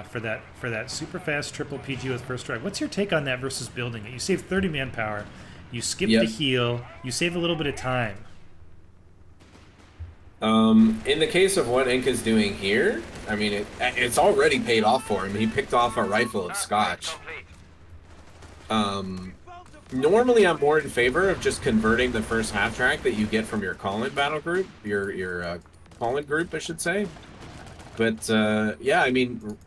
A: for that super fast triple PG with first strike. What's your take on that versus building it? You save 30 manpower, you skip the heal, you save a little bit of time.
B: In the case of what Inca's doing here, I mean, it's already paid off for him. He picked off a rifle of Scotch. Normally, I'm more in favor of just converting the first half track that you get from your call-in battle group, your call-in group, I should say. But yeah, I mean,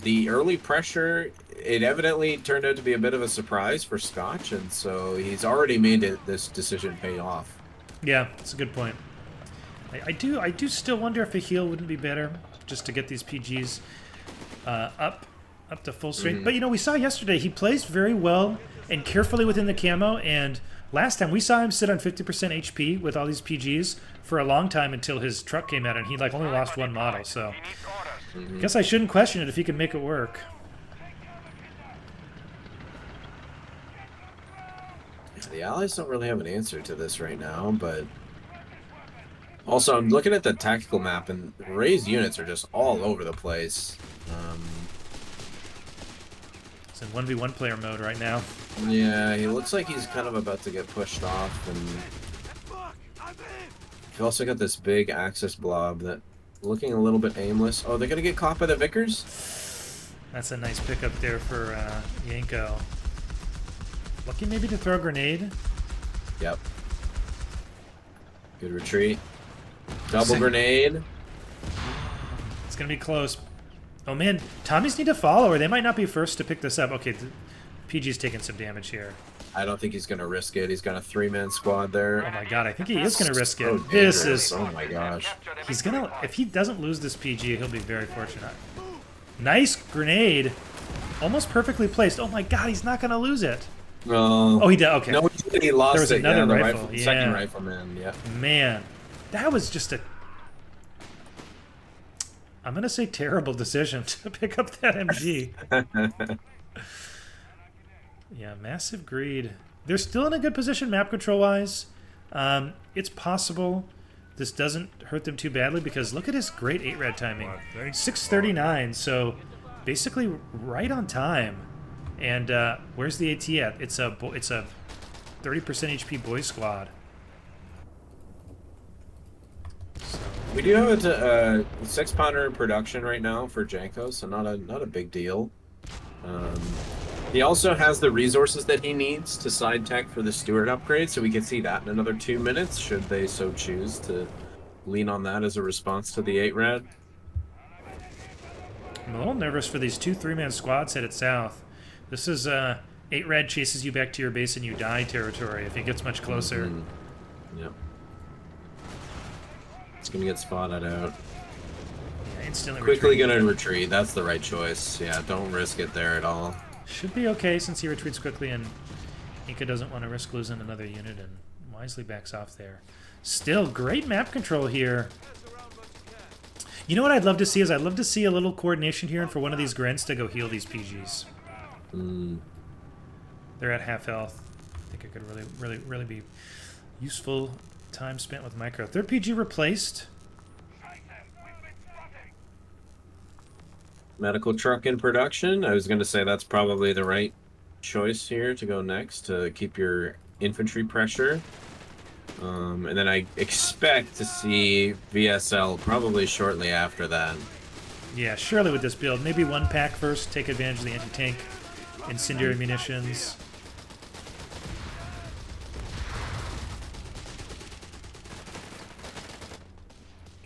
B: the early pressure, it evidently turned out to be a bit of a surprise for Scotch, and so he's already made this decision pay off.
A: Yeah, that's a good point. I do still wonder if a heal wouldn't be better, just to get these PGs up to full strength. But we saw yesterday he plays very well and carefully within the camo, and last time we saw him sit on 50% HP with all these PGs for a long time until his truck came out and he only lost one model. So I guess I shouldn't question it if he can make it work.
B: The Allies don't really have an answer to this right now, but also I'm looking at the tactical map, and Ray's units are just all over the place.
A: It's in 1v1 player mode right now.
B: Yeah, he looks like he's kind of about to get pushed off, and you've also got this big Axis blob that looking a little bit aimless. Oh, they're gonna get caught by the Vickers?
A: That's a nice pickup there for Yanko. Lucky maybe to throw a grenade.
B: Yep. Good retreat. Double grenade.
A: It's gonna be close. Oh man, Tommies need to follow, or they might not be first to pick this up. Okay, PG's taking some damage here.
B: I don't think he's gonna risk it. He's got a 3-man squad there.
A: Oh my god, I think he is gonna risk it.
B: So
A: This is...
B: Oh my gosh.
A: He's gonna... If he doesn't lose this PG, he'll be very fortunate. Nice grenade. Almost perfectly placed. Oh my god, he's not gonna lose it. Oh, he did. Okay.
B: No, he lost
A: there was
B: it.
A: another
B: yeah,
A: rifle. Yeah.
B: Second rifleman, yeah.
A: Man, that was just a... I'm going to say terrible decision to pick up that MG. Yeah, massive greed. They're still in a good position map control-wise. It's possible this doesn't hurt them too badly because look at his great 8-rad timing. 6:39, so basically right on time. And where's the AT at? It's a 30% HP boys squad. So.
B: We do have a 6-pounder in production right now for Janko, so not a big deal. He also has the resources that he needs to side tech for the Stewart upgrade, so we can see that in another 2 minutes, should they so choose to lean on that as a response to the 8-rad.
A: I'm a little nervous for these 2 3-man squads headed south. This is 8-rad chases you back to your base and you die territory if he gets much closer.
B: Yep. It's gonna get spotted out.
A: Yeah, instantly
B: quickly gonna retreat. That's the right choice. Yeah, don't risk it there at all.
A: Should be okay since he retreats quickly and Inca doesn't want to risk losing another unit and wisely backs off there. Still, great map control here. You know what I'd love to see is I'd love to see a little coordination here and for one of these Grins to go heal these PGs. They're at half health. I think it could really be useful time spent with micro. 3rd PG replaced.
B: Medical truck in production. I was going to say that's probably the right choice here to go next to keep your infantry pressure. And then I expect to see VSL probably shortly after that.
A: Yeah, surely with this build. Maybe 1 pack first, take advantage of the anti-tank incendiary munitions.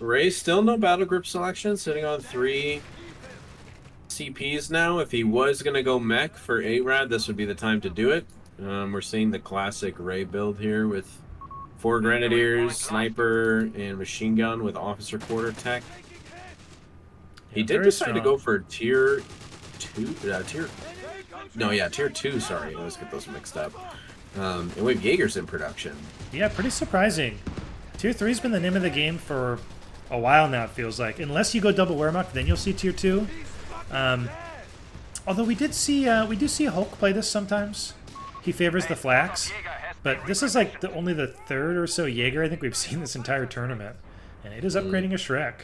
B: Ray still no battle group selection, sitting on 3 CPs now. If he was going to go mech for 8-Rad, this would be the time to do it. We're seeing the classic Ray build here with 4 Grenadiers, Sniper, and Machine Gun with Officer Quarter Tech. He did decide to go for tier 2, tier 2, sorry. I always get those mixed up. And we have Jaegers in production.
A: Yeah, pretty surprising. Tier 3's been the name of the game for a while now, it feels like. Unless you go double Wehrmacht, then you'll see tier 2. Although we do see Hulk play this sometimes. He favors the Flax. But this is like only the 3rd or so Jaeger I think we've seen this entire tournament. And it is upgrading a Shrek.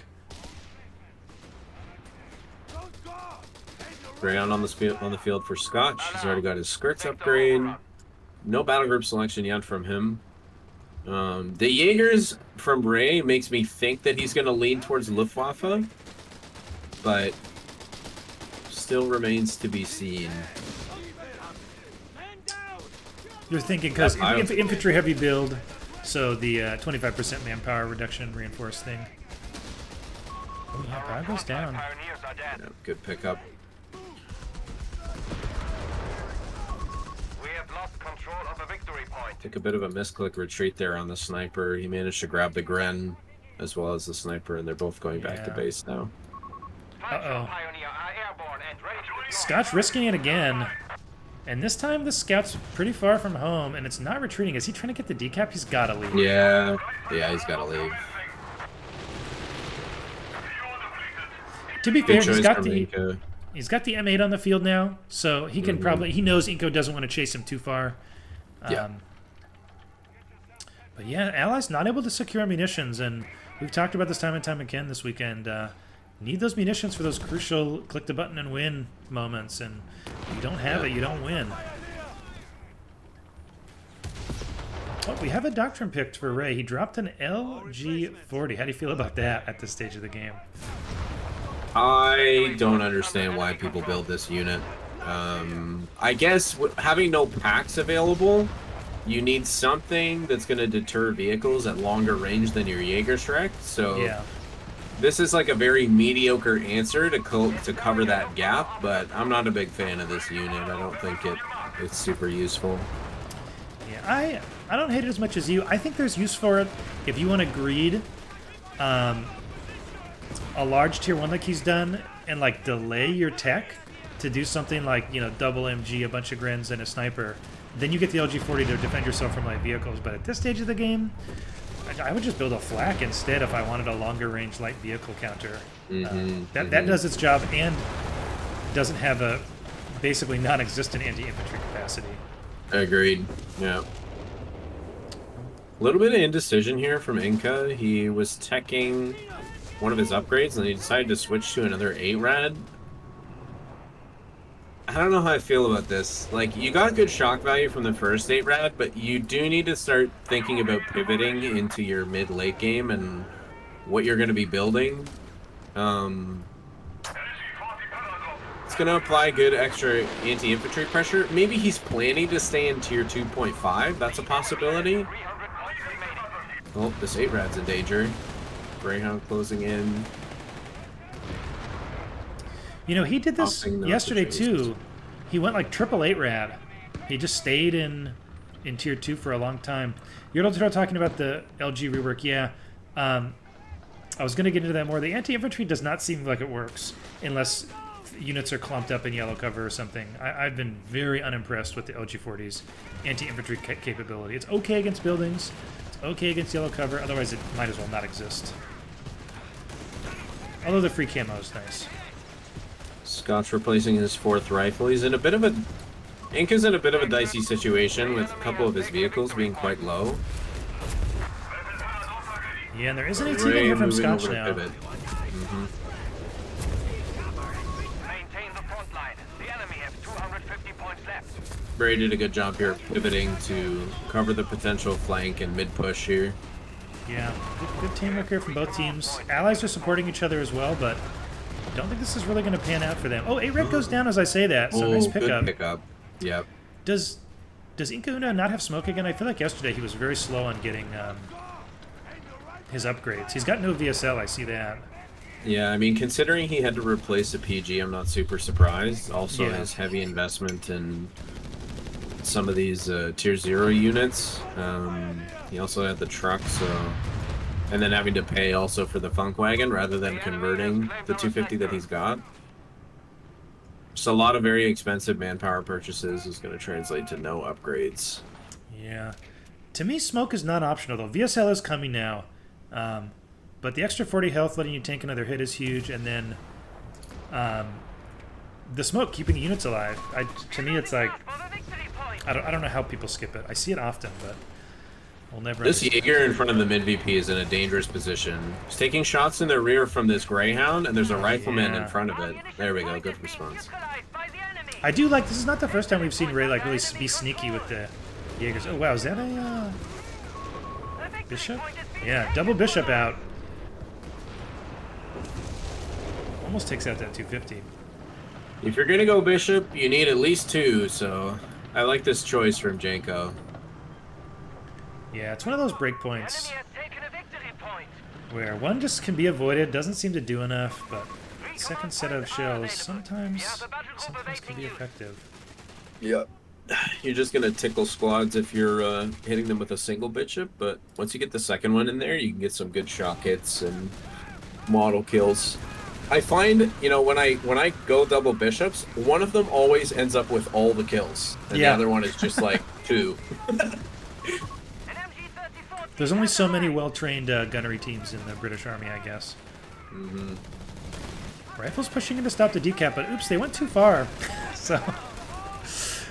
B: Rayon on the field for Scotch. He's already got his skirts upgrade. No battle group selection yet from him. The Jaegers from Ray makes me think that he's going to lean towards Luftwaffe, but still remains to be seen.
A: You're thinking because infantry heavy build, so the 25% manpower reduction reinforced thing. Oh yeah, power goes down.
B: Yeah, good pickup. Took a bit of a misclick retreat there on the sniper. He managed to grab the Gren as well as the sniper, and they're both going back to base now.
A: Uh-oh. Scotch risking it again. And this time the scout's pretty far from home, and it's not retreating. Is he trying to get the decap? He's got to leave.
B: Yeah, he's got to leave.
A: To be fair, he's got the M8 on the field now, so he can probably... He knows Inko doesn't want to chase him too far. But yeah, Allies not able to secure munitions, and we've talked about this time and time again this weekend. Need those munitions for those crucial click the button and win moments, and if you don't have it, you don't win. Oh, we have a doctrine picked for Ray. He dropped an LG40. How do you feel about that at this stage of the game?
B: I don't understand why people build this unit. I guess having no packs available, you need something that's going to deter vehicles at longer range than your Jägerschreck. So
A: yeah.
B: This is like a very mediocre answer to cover that gap, but I'm not a big fan of this unit. I don't think it's super useful.
A: Yeah, I don't hate it as much as you. I think there's use for it if you want to greed a large tier 1 like he's done and like delay your tech to do something like, you know, double MG, a bunch of Grens, and a sniper. Then you get the LG40 to defend yourself from light vehicles. But at this stage of the game, I would just build a flak instead if I wanted a longer range light vehicle counter. That does its job and doesn't have a basically non-existent anti-infantry capacity.
B: Agreed. Yeah. A little bit of indecision here from Inca. He was teching one of his upgrades and he decided to switch to another 8-Rad. I don't know how I feel about this. Like, you got good shock value from the first 8-Rad, but you do need to start thinking about pivoting into your mid-late game and what you're going to be building. It's going to apply good extra anti-infantry pressure. Maybe he's planning to stay in tier 2.5. That's a possibility. Oh, this 8-Rad's in danger. Greyhound closing in.
A: You know, he did this yesterday too. He went like triple 8-Rad. He just stayed in tier 2 for a long time. You're talking about the LG rework. Yeah, I was going to get into that more. The anti-infantry does not seem like it works unless units are clumped up in yellow cover or something. I've been very unimpressed with the LG40's anti-infantry capability. It's okay against buildings. It's okay against yellow cover. Otherwise, it might as well not exist. Although the free camo is nice.
B: Scott's replacing his 4th rifle. He's in a bit of a... Inca's in a bit of a dicey situation with a couple of his vehicles being quite low.
A: Yeah, and there is an AT here from Scotch now.
C: Maintain the front line. The enemy have 250 points left.
B: Bray did a good job here pivoting to cover the potential flank and mid-push here.
A: Yeah, good teamwork here from both teams. Allies are supporting each other as well, but I don't think this is really going to pan out for them. Oh, 8-Red goes down as I say that, so nice pickup.
B: Good pickup. Yep.
A: Does Inka Una not have smoke again? I feel like yesterday he was very slow on getting his upgrades. He's got no VSL, I see that.
B: Yeah, I mean, considering he had to replace a PG, I'm not super surprised. Also,
A: Yeah.
B: his heavy investment in some of these tier 0 units. He also had the truck, so... And then having to pay also for the Funk Wagon rather than converting the 250 that he's got. Just a lot of very expensive manpower purchases is going to translate to no upgrades.
A: Yeah. To me, smoke is not optional, though. VSL is coming now. But the extra 40 health letting you tank another hit is huge, and then the smoke keeping the units alive. To me, it's like... I don't know how people skip it. I see it often, but I'll never...
B: This
A: understand.
B: Jaeger in front of the mid-VP is in a dangerous position. He's taking shots in the rear from this Greyhound, and there's a rifleman in front of it. There we go, good response.
A: I do like... This is not the first time we've seen Ray like really be sneaky with the Jaegers. Oh, wow, is that a... Bishop? Yeah, double Bishop out. Almost takes out that 250.
B: If you're gonna go Bishop, you need at least 2, so I like this choice from Janko.
A: Yeah, it's one of those breakpoints where one just can be avoided, doesn't seem to do enough, but second set of shells sometimes can be effective.
B: Yep. You're just gonna tickle squads if you're hitting them with a single Bishop, but once you get the second one in there, you can get some good shock hits and model kills. I find, you know, when I go double Bishops, one of them always ends up with all the kills, and the other one is just like 2.
A: There's only so many well-trained gunnery teams in the British Army, I guess.
B: Mm-hmm.
A: Rifles pushing in to stop the decap, but oops, they went too far. So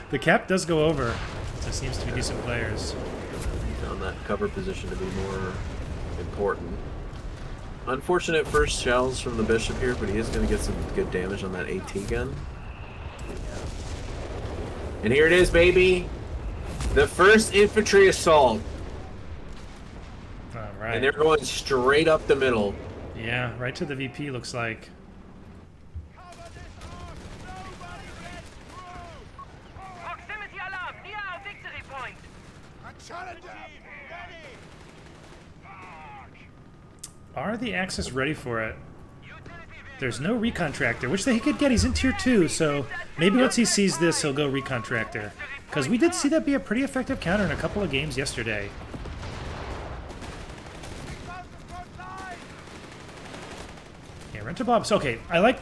A: the cap does go over. There seems to be decent players.
B: Found that cover position to be more important. Unfortunate first shells from the Bishop here, but he is going to get some good damage on that AT gun. And here it is, baby! The first infantry assault.
A: All right.
B: And they're going straight up the middle.
A: Yeah, right to the VP looks like.
C: Proximity alarm near our victory point.
A: Are the Axis ready for it? There's no recon tractor, which he could get. He's in tier 2, so maybe once he sees this, he'll go recon tractor. Because we did see that be a pretty effective counter in a couple of games yesterday. Yeah, Rent-A-Bob's okay. I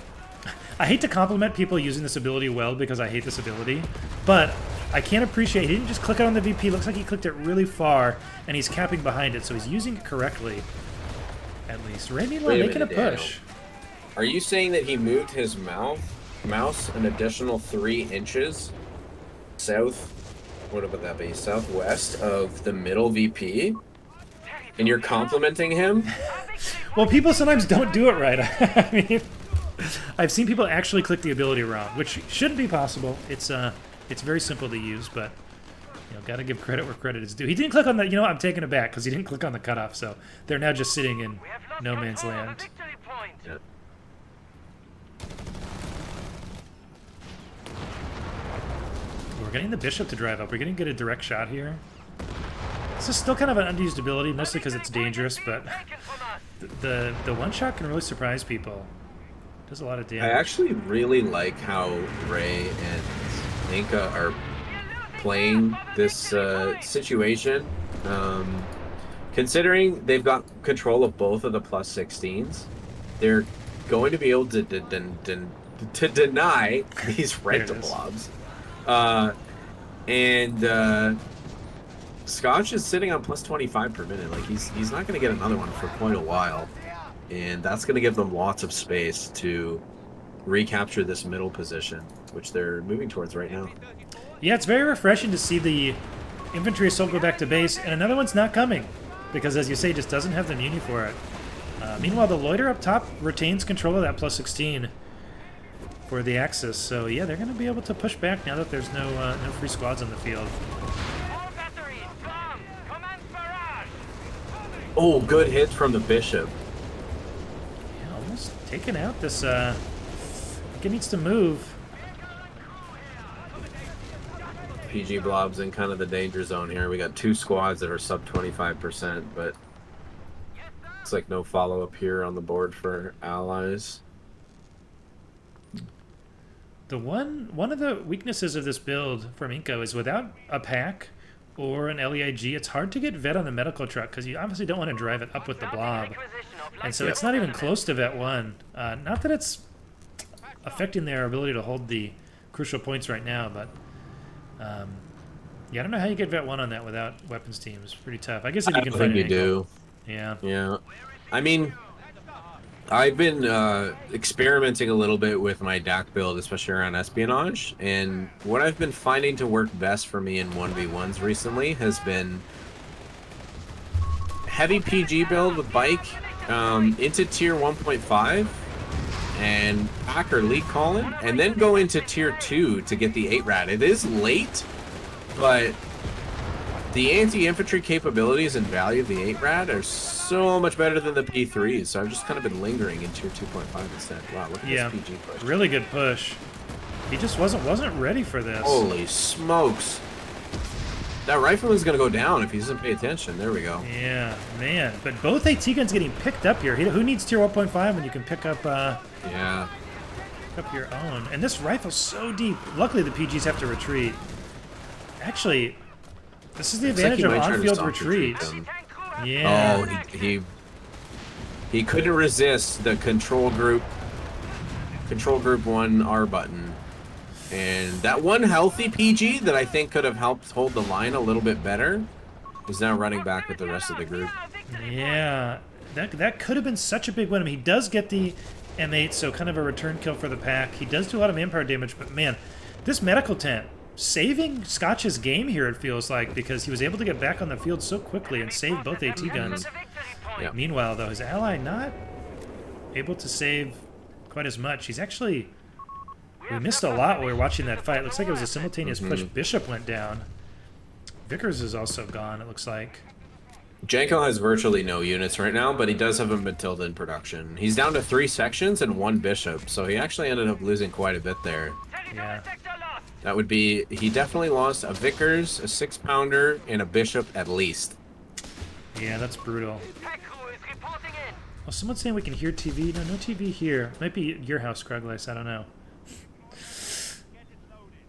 A: hate to compliment people using this ability well because I hate this ability, but I can't appreciate he didn't just click it on the VP. Looks like he clicked it really far, and he's capping behind it, so he's using it correctly. At least. Ray, meanwhile, making a push.
B: Are you saying that he moved his mouse an additional 3 inches south, what would that be, southwest of the middle VP? And you're complimenting him?
A: Well, people sometimes don't do it right. I mean, I've seen people actually click the ability wrong, which shouldn't be possible. It's very simple to use, but you know, gotta give credit where credit is due. He didn't click on the, you know what, I'm taking it back, because he didn't click on the cutoff, so they're now just sitting in no man's land.
B: Yeah.
A: We're getting the Bishop to drive up. We're going to get a direct shot here. This is still kind of an unused ability, mostly because it's dangerous, but the one shot can really surprise people. Does a lot of damage.
B: I actually really like how Ray and Ninka are playing this situation. Considering they've got control of both of the plus 16s, they're going to be able to deny these Rent-A-Blobs. Scotch is sitting on plus 25 per minute. Like he's not going to get another one for quite a while, and that's going to give them lots of space to recapture this middle position, which they're moving towards right now.
A: Yeah, it's very refreshing to see the infantry assault go back to base, and another one's not coming because, as you say, just doesn't have the muni for it. Meanwhile, the Loiter up top retains control of that plus 16 for the Axis, so yeah, they're going to be able to push back now that there's no free squads on the field.
B: Oh, good hit from the Bishop.
A: Yeah, almost taken out this. I think it needs to move.
B: PG Blob's in kind of the danger zone here. We got 2 squads that are sub 25%, but It's like no follow-up here on the board for allies.
A: The one of the weaknesses of this build from Inco is without a pack or an LEIG, it's hard to get vet on the medical truck because you obviously don't want to drive it up with the blob. And so it's not even close to vet 1. Not that it's affecting their ability to hold the crucial points right now, but yeah, I don't know how you get vet 1 on that without weapons teams. Pretty tough. I guess if you can find
B: you
A: an
B: do.
A: Yeah.
B: Yeah. I mean, I've been experimenting a little bit with my DAC build, especially around espionage, and what I've been finding to work best for me in 1v1s recently has been heavy PG build with bike into tier 1.5 and pack or lead Colin, and then go into tier 2 to get the 8 rat. It is late, but the anti-infantry capabilities and value of the 8 rad are so much better than the P3s, so I've just kind of been lingering in tier 2.5 instead. Wow, look at this PG push.
A: Really good push. He just wasn't ready for this.
B: Holy smokes. That rifleman's going to go down if he doesn't pay attention. There we go.
A: Yeah, man. But both AT guns getting picked up here. Who needs tier 1.5 when you can pick up
B: yeah.
A: pick up your own? And this rifle's so deep. Luckily the PGs have to retreat. Actually, this is the advantage of on-field retreat. Yeah.
B: Oh, he couldn't resist the control group 1 R button. And that one healthy PG that I think could have helped hold the line a little bit better is now running back with the rest of the group.
A: Yeah. That could have been such a big win. I mean, he does get the M8, so kind of a return kill for the pack. He does do a lot of manpower damage, but man, this medical tent saving Scotch's game here, it feels like, because he was able to get back on the field so quickly and save both AT guns.
B: Yeah.
A: Meanwhile, though, his ally not able to save quite as much. He's actually... We missed a lot while we were watching that fight. It looks like it was a simultaneous push. Bishop went down. Vickers is also gone, it looks like.
B: Janko has virtually no units right now, but he does have a Matilda in production. He's down to 3 sections and 1 bishop, so he actually ended up losing quite a bit there.
A: Yeah.
B: That would be... He definitely lost a Vickers, a 6-pounder, and a bishop at least.
A: Yeah, that's brutal. Oh, someone's saying we can hear TV. No TV here. Might be your house, Kruglis. I don't know.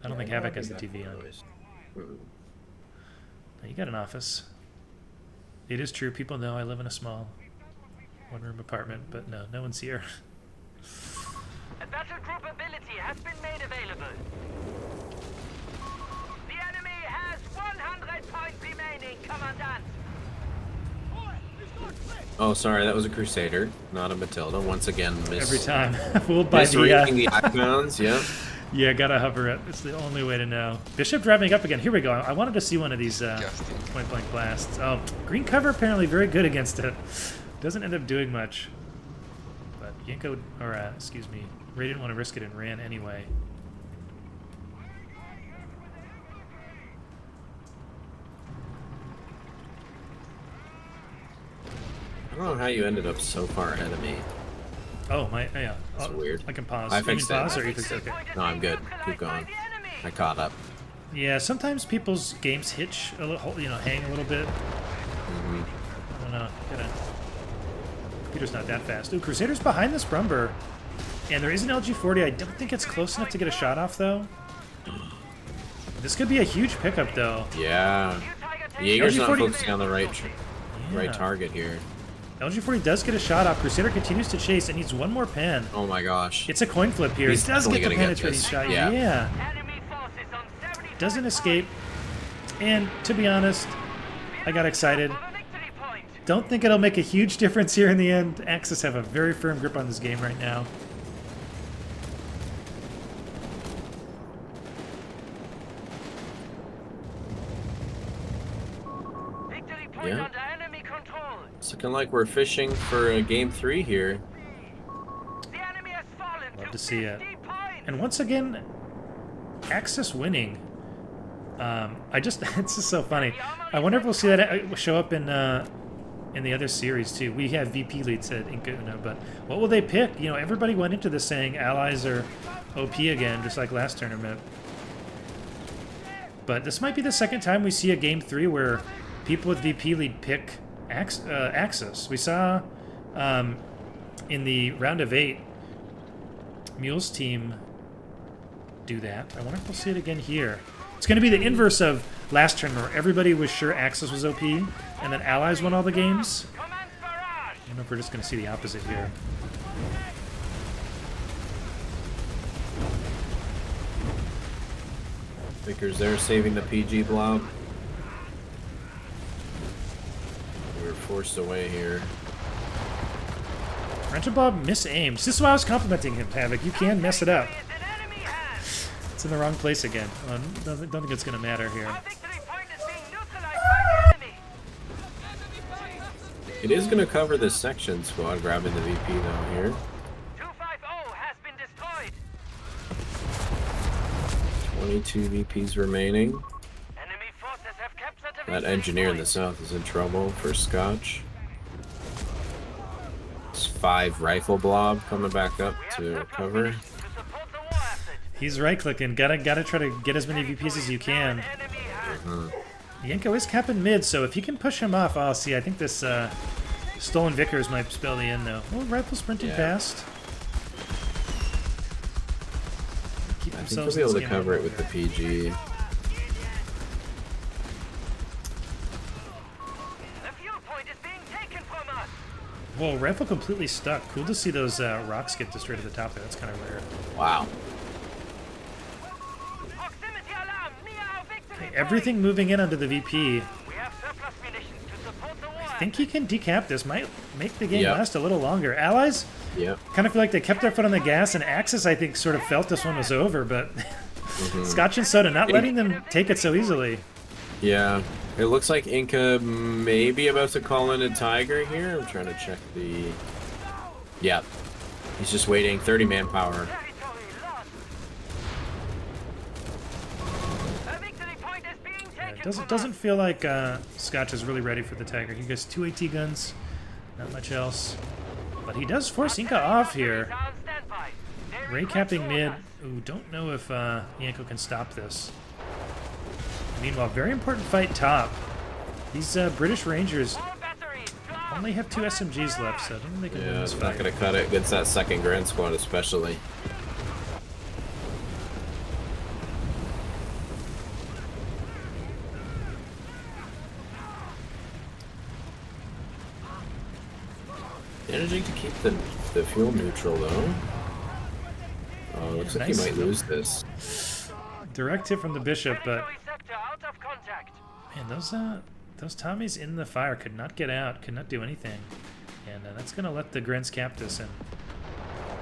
A: I don't think Havoc has the TV on. No, you got an office. It is true. People know I live in a small one-room apartment, but no one's here.
C: A battle group ability has been made available. The enemy has 100 points remaining, Commandant.
B: Oh, sorry, that was a Crusader, not a Matilda. Once again,
A: Every time. Fooled by
B: misreading the icons, yeah.
A: Yeah, gotta hover it. It's the only way to know. Bishop driving up again. Here we go. I wanted to see one of these point-blank blasts. Oh, green cover apparently very good against it. Doesn't end up doing much. But Yanko, or excuse me, Ray didn't want to risk it and ran anyway.
B: I don't know how you ended up so far ahead of me.
A: Oh, yeah.
B: That's weird.
A: I can pause.
B: I fixed it.
A: Pause or you fixed it? Okay.
B: No, I'm good. Keep going. I caught up.
A: Yeah, sometimes people's games hitch a little, hang a little bit. I don't know. Computer's not that fast. Ooh, Crusader's behind this Brumber. And there is an LG-40. I don't think it's close enough to get a shot off, though. This could be a huge pickup, though.
B: Yeah. Jaeger's not
A: LG-40
B: focusing on the right target here.
A: LG-40 does get a shot off. Crusader continues to chase and needs one more pen.
B: Oh my gosh.
A: It's a coin flip here.
B: He's
A: He does get the
B: definitely
A: penetrating shot. Yeah. Doesn't escape. And to be honest, I got excited. Don't think it'll make a huge difference here in the end. Axis have a very firm grip on this game right now.
B: Yeah. It's looking like we're fishing for a game 3 here.
A: Love to see it. And once again, Axis winning. It's just so funny. I wonder if we'll see that show up in the other series too. We have VP leads at Inca Uno, but what will they pick? Everybody went into this saying allies are OP again, just like last tournament. But this might be the second time we see a game 3 where people with VP lead pick Axis. We saw In the round of 8, Mule's team do that. I wonder if we'll see it again here. It's going to be the inverse of last turn where everybody was sure Axis was OP and then Allies won all the games.
C: Command barrage.
A: I don't know if we're just going to see the opposite here.
B: Vickers there saving the PG blob. We were forced away here.
A: Rental Bob misaimed. This is why I was complimenting him, Havoc. You can mess it up.
C: Is in enemy hands.
A: It's in the wrong place again. Don't think it's going to matter here.
C: Our victory point is being neutralized by the enemy.
B: It is going to cover this section squad, grabbing the VP though here.
C: 250 has been destroyed.
B: 22 VPs remaining.
C: Enemy forces have captured the
B: That
C: victory
B: engineer in the
C: point.
B: south is in trouble for Scotch. It's 5 rifle blob coming back up
C: We have
B: to
C: surplus
B: cover.
C: munitions to support the war effort.
A: He's right-clicking. Gotta try to get as many VPs as you can.
C: Enemy hands.
A: Yanko is capping mid, so if you can push him off, oh, see, I think this stolen Vickers might spell the end, though. Oh, rifle sprinting
B: Yeah.
A: fast. Keep
B: I think we'll
A: themselves
B: be able
A: in
B: to
A: this
B: cover
A: game.
B: it with the PG.
C: The fuel point is being taken from us.
A: Whoa, rifle completely stuck. Cool to see those rocks get destroyed at the top there. That's kind of rare.
B: Wow.
C: Proximity alarm near our victory point.
A: Everything moving in onto the VP.
C: We have surplus munitions to support the war
A: I think he can decap this. Might make the game
B: Yep.
A: last a little longer. Allies
B: Yep.
A: kind of feel like they kept their foot on the gas, and Axis, I think, sort of felt this one was over, but Scotch and Soda not letting them take it so easily.
B: Yeah. It looks like Inca may be about to call in a Tiger here. I'm trying to check the... Yep. He's just waiting. 30 manpower.
C: Territory lost. A victory point is being taken
A: It
C: from
A: doesn't
C: us.
A: feel like Scotch is really ready for the Tiger. He gets 2 AT guns, not much else. But he does force Inca off here.
C: Are on standby. They
A: Ray
C: request
A: capping
C: orders.
A: mid. Ooh, don't know if Yanko can stop this. Meanwhile, very important fight top. These British Rangers
C: All batteries drop.
A: only have 2 SMGs left, so I don't think they can win
B: Yeah,
A: this
B: it's not
A: fight.
B: going to cut it against that second Grand Squad especially. Managing to keep the fuel neutral though. Oh, looks like
A: nice.
B: he might lose this.
A: Direct hit from the Bishop, but
C: Territory sector out of contact.
A: man, those Tommies in the fire could not get out, could not do anything. And that's going to let the Grens cap this and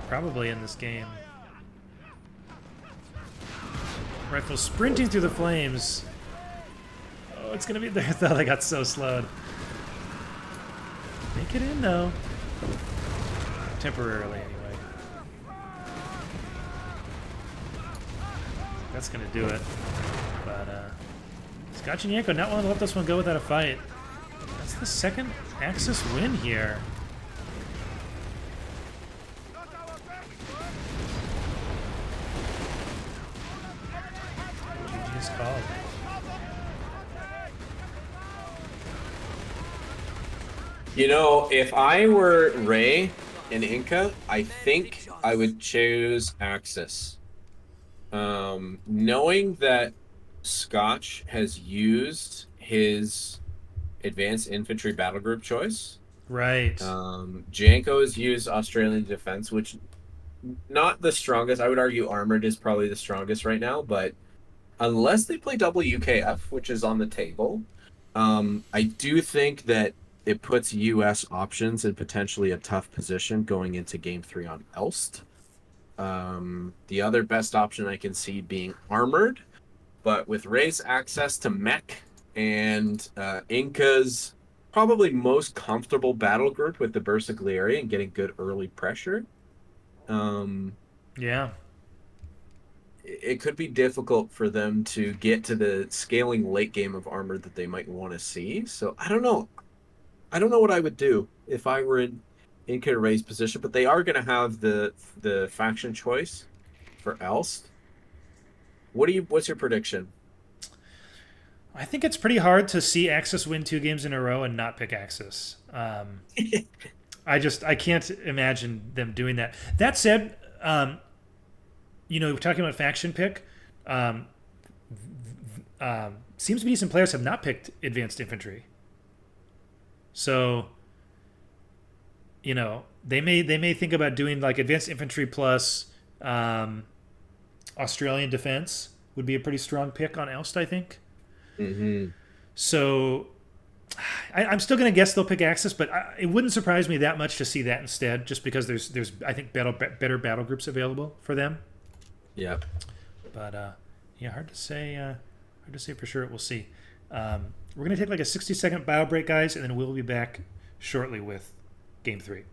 A: probably in this game. Rifle sprinting through the flames. Oh, it's going to be there. I thought I got so slowed. Make it in, though. Temporarily, anyway. That's going to do it. But, Scotch and Yanko not willing to let this one go without a fight. That's the second Axis win here. GG's called.
B: You know, if I were Ray and Inca, I think I would choose Axis. Knowing that Scotch has used his advanced infantry battle group choice.
A: Right.
B: Janko has used Australian defense, which not the strongest. I would argue armored is probably the strongest right now, but unless they play WKF, which is on the table, I do think that it puts US options in potentially a tough position going into game 3 on Elst. The other best option I can see being armored, but with Ray's access to mech and Inca's probably most comfortable battle group with the Bersaglieri and getting good early pressure,
A: Yeah.
B: it could be difficult for them to get to the scaling late game of armor that they might want to see. So I don't know. I don't know what I would do if I were in Inca Ray's position, but they are going to have the faction choice for Elst. What's your prediction?
A: I think it's pretty hard to see Axis win 2 games in a row and not pick Axis. I can't imagine them doing that. That said, talking about faction pick, um, seems to be some players have not picked advanced infantry. So, they may think about doing like advanced infantry plus um, Australian defense would be a pretty strong pick on Elst, I think.
B: Mm-hmm.
A: So I'm still going to guess they'll pick Axis, but it wouldn't surprise me that much to see that instead, just because there's I think better battle groups available for them.
B: Yeah.
A: But yeah, hard to say. Hard to say for sure. We'll see. We're going to take like a 60-second bio break, guys, and then we'll be back shortly with Game 3.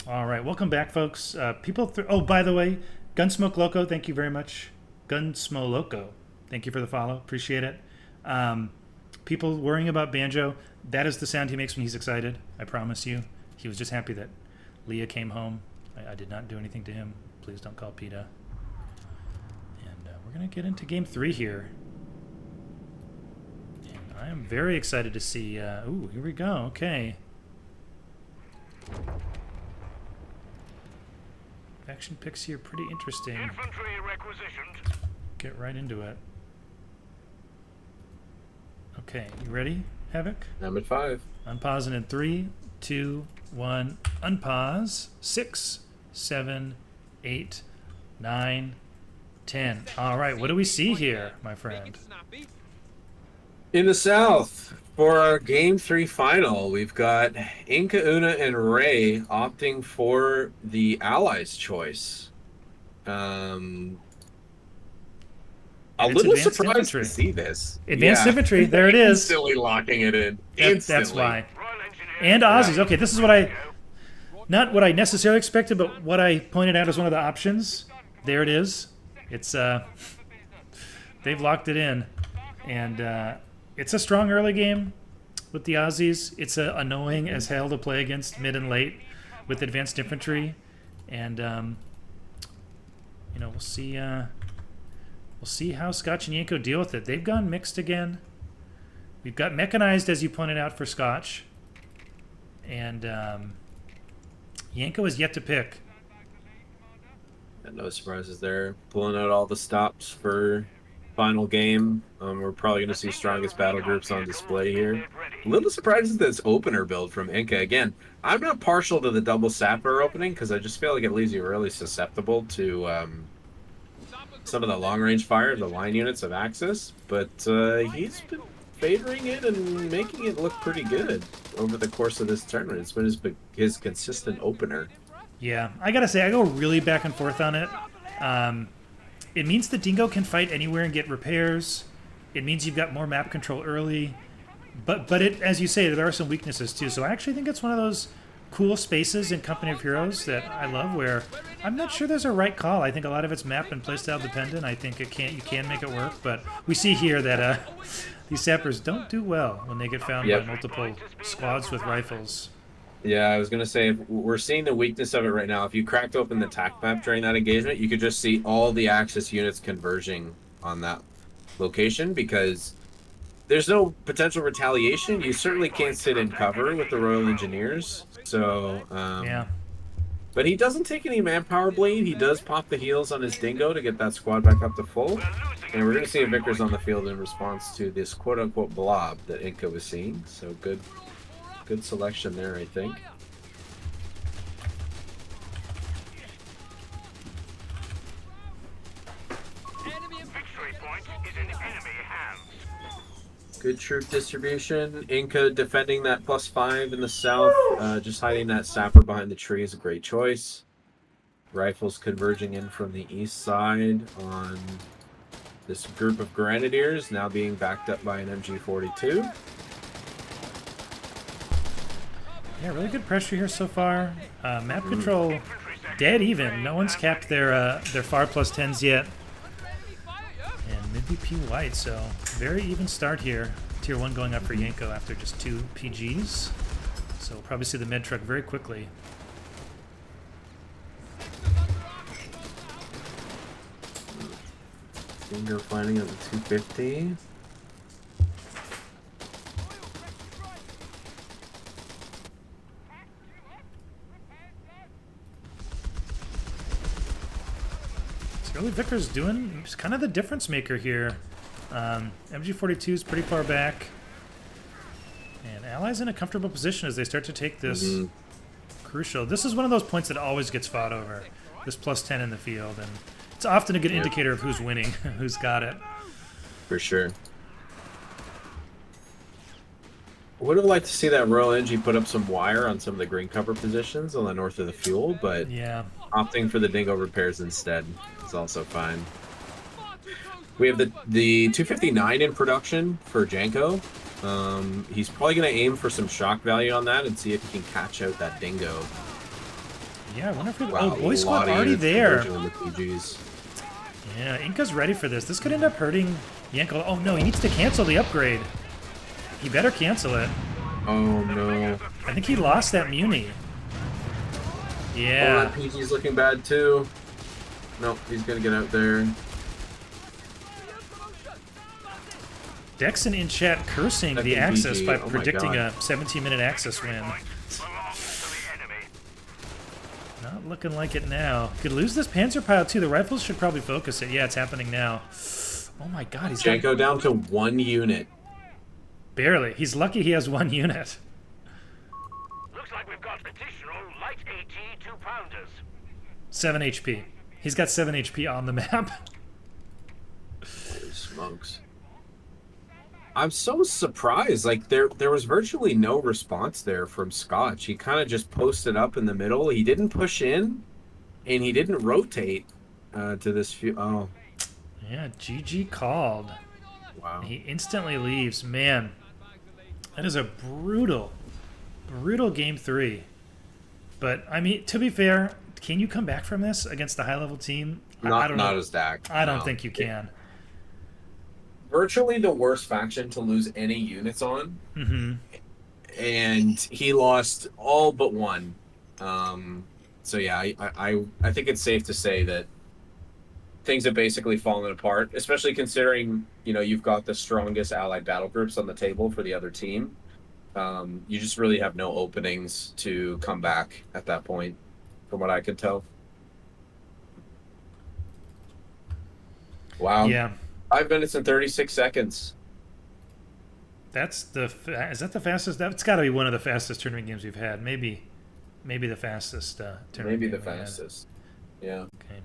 A: All right, welcome back, folks. Oh, by the way, Gunsmoke Loco, thank you very much. Gunsmo Loco, thank you for the follow. Appreciate it. People worrying about Banjo, that is the sound he makes when he's excited. I promise you. He was just happy that Leah came home. I did not do anything to him. Please don't call PETA. And we're going to get into Game 3 here. And I am very excited to see... ooh, here we go. Okay. Faction picks here, pretty interesting.
C: Infantry requisitioned.
A: Get right into it. Okay, you ready, Havoc?
B: I'm at 5.
A: Unpausing in 3, 2, 1. Unpause. 6, 7, 8, 9, 10. All right, what do we see here, my friend?
B: In the South, for our Game 3 final, we've got Inca, Una, and Ray opting for the Allies' choice. A little surprised
A: infantry.
B: to see this.
A: Advanced infantry, there it is.
B: Instantly locking it in.
A: That's why. And Aussies. Okay, this is not what I necessarily expected, but what I pointed out as one of the options. There it is. It's they've locked it in, and it's a strong early game with the Aussies. It's annoying as hell to play against mid and late with advanced infantry, and we'll see. We'll see how Scotch and Yanko deal with it. They've gone mixed again. We've got mechanized, as you pointed out, for Scotch. And Yanko is yet to pick.
B: And no surprises there. Pulling out all the stops for final game. We're probably going to see strongest battle groups on display here. A little surprised at this opener build from Inca. Again, I'm not partial to the double sapper opening because I just feel like it leaves you really susceptible to some of the long-range fire of the line units of Axis. But he's been favoring it and making it look pretty good over the course of this tournament. It's been his consistent opener.
A: Yeah, I gotta say, I go really back and forth on it. It means the Dingo can fight anywhere and get repairs. It means you've got more map control early. But it, as you say, there are some weaknesses too. So I actually think it's one of those cool spaces in Company of Heroes that I love where I'm not sure there's a right call. I think a lot of it's map and playstyle dependent. I think you can make it work, but we see here that these sappers don't do well when they get found by multiple squads with rifles.
B: Yeah, I was going to say, we're seeing the weakness of it right now. If you cracked open the TAC map during that engagement, you could just see all the Axis units converging on that location because there's no potential retaliation. You certainly can't sit in cover with the Royal Engineers. So,
A: Yeah.
B: But he doesn't take any manpower bleed. He does pop the heals on his Dingo to get that squad back up to full. And we're going to see a Vickers on the field in response to this quote-unquote blob that Inca was seeing. So good selection there, I think.
C: Victory point is in enemy hands.
B: Good troop distribution. Inca defending that +5 in the south. Just hiding that sapper behind the tree is a great choice. Rifles converging in from the east side on this group of Grenadiers, now being backed up by an MG42.
A: Yeah, really good pressure here so far. Map control dead even. No one's capped their FAR +10s yet. And mid-VP white, so very even start here. Tier 1 going up for Yanko after just 2 PGs. So we'll probably see the med truck very quickly.
B: Finger finding at the 250.
A: Early Vickers doing he's kind of the difference maker here. MG42 is pretty far back. And Allies in a comfortable position as they start to take this crucial. This is one of those points that always gets fought over. This +10 in the field. And it's often a good indicator of who's winning, who's got it.
B: For sure. Would have liked to see that Royal NG put up some wire on some of the green cover positions on the north of the fuel, but
A: yeah,
B: opting for the Dingo repairs instead is also fine. We have the 259 in production for Janko. He's probably going to aim for some shock value on that and see if he can catch out that Dingo.
A: Yeah, I wonder if wow, Boy Squad already there.
B: The
A: yeah, Inca's ready for this. This could end up hurting Yanko. Oh no, he needs to cancel the upgrade. He better cancel it.
B: Oh no.
A: I think he lost that Muni. Yeah.
B: Oh, that PG's looking bad too. Nope, he's gonna get out there.
A: Dexon in chat cursing the Axis by predicting a 17-minute Axis win. Not looking like it now. Could lose this Panzer pile too. The rifles should probably focus it. Yeah, it's happening now. Oh my god, he's
B: Janko down to 1 unit.
A: Barely. He's lucky he has 1 unit.
C: Looks like we've got additional light AT 2-pounders.
A: 7 HP. He's got 7 HP on the map.
B: Holy smokes. I'm so surprised. Like there was virtually no response there from Scotch. He kind of just posted up in the middle. He didn't push in, and he didn't rotate to this few. Oh,
A: yeah. GG called.
B: Wow.
A: He instantly leaves. Man, that is a brutal game 3. But I mean, to be fair, can you come back from this against a high-level team?
B: Not
A: I don't know.
B: as Dak.
A: I don't think you can.
B: Virtually the worst faction to lose any units on.
A: Mm-hmm.
B: And he lost all but 1. So yeah, I think it's safe to say that things have basically fallen apart, especially considering, you know, you've got the strongest allied battle groups on the table for the other team. You just really have no openings to come back at that point, from what I could tell. Wow.
A: Yeah.
B: 5 minutes and 36 seconds.
A: That's is that the fastest? That's got to be one of the fastest tournament games we've had. Maybe the fastest tournament
B: Maybe
A: game
B: the
A: we had.
B: fastest. Yeah.
A: Okay.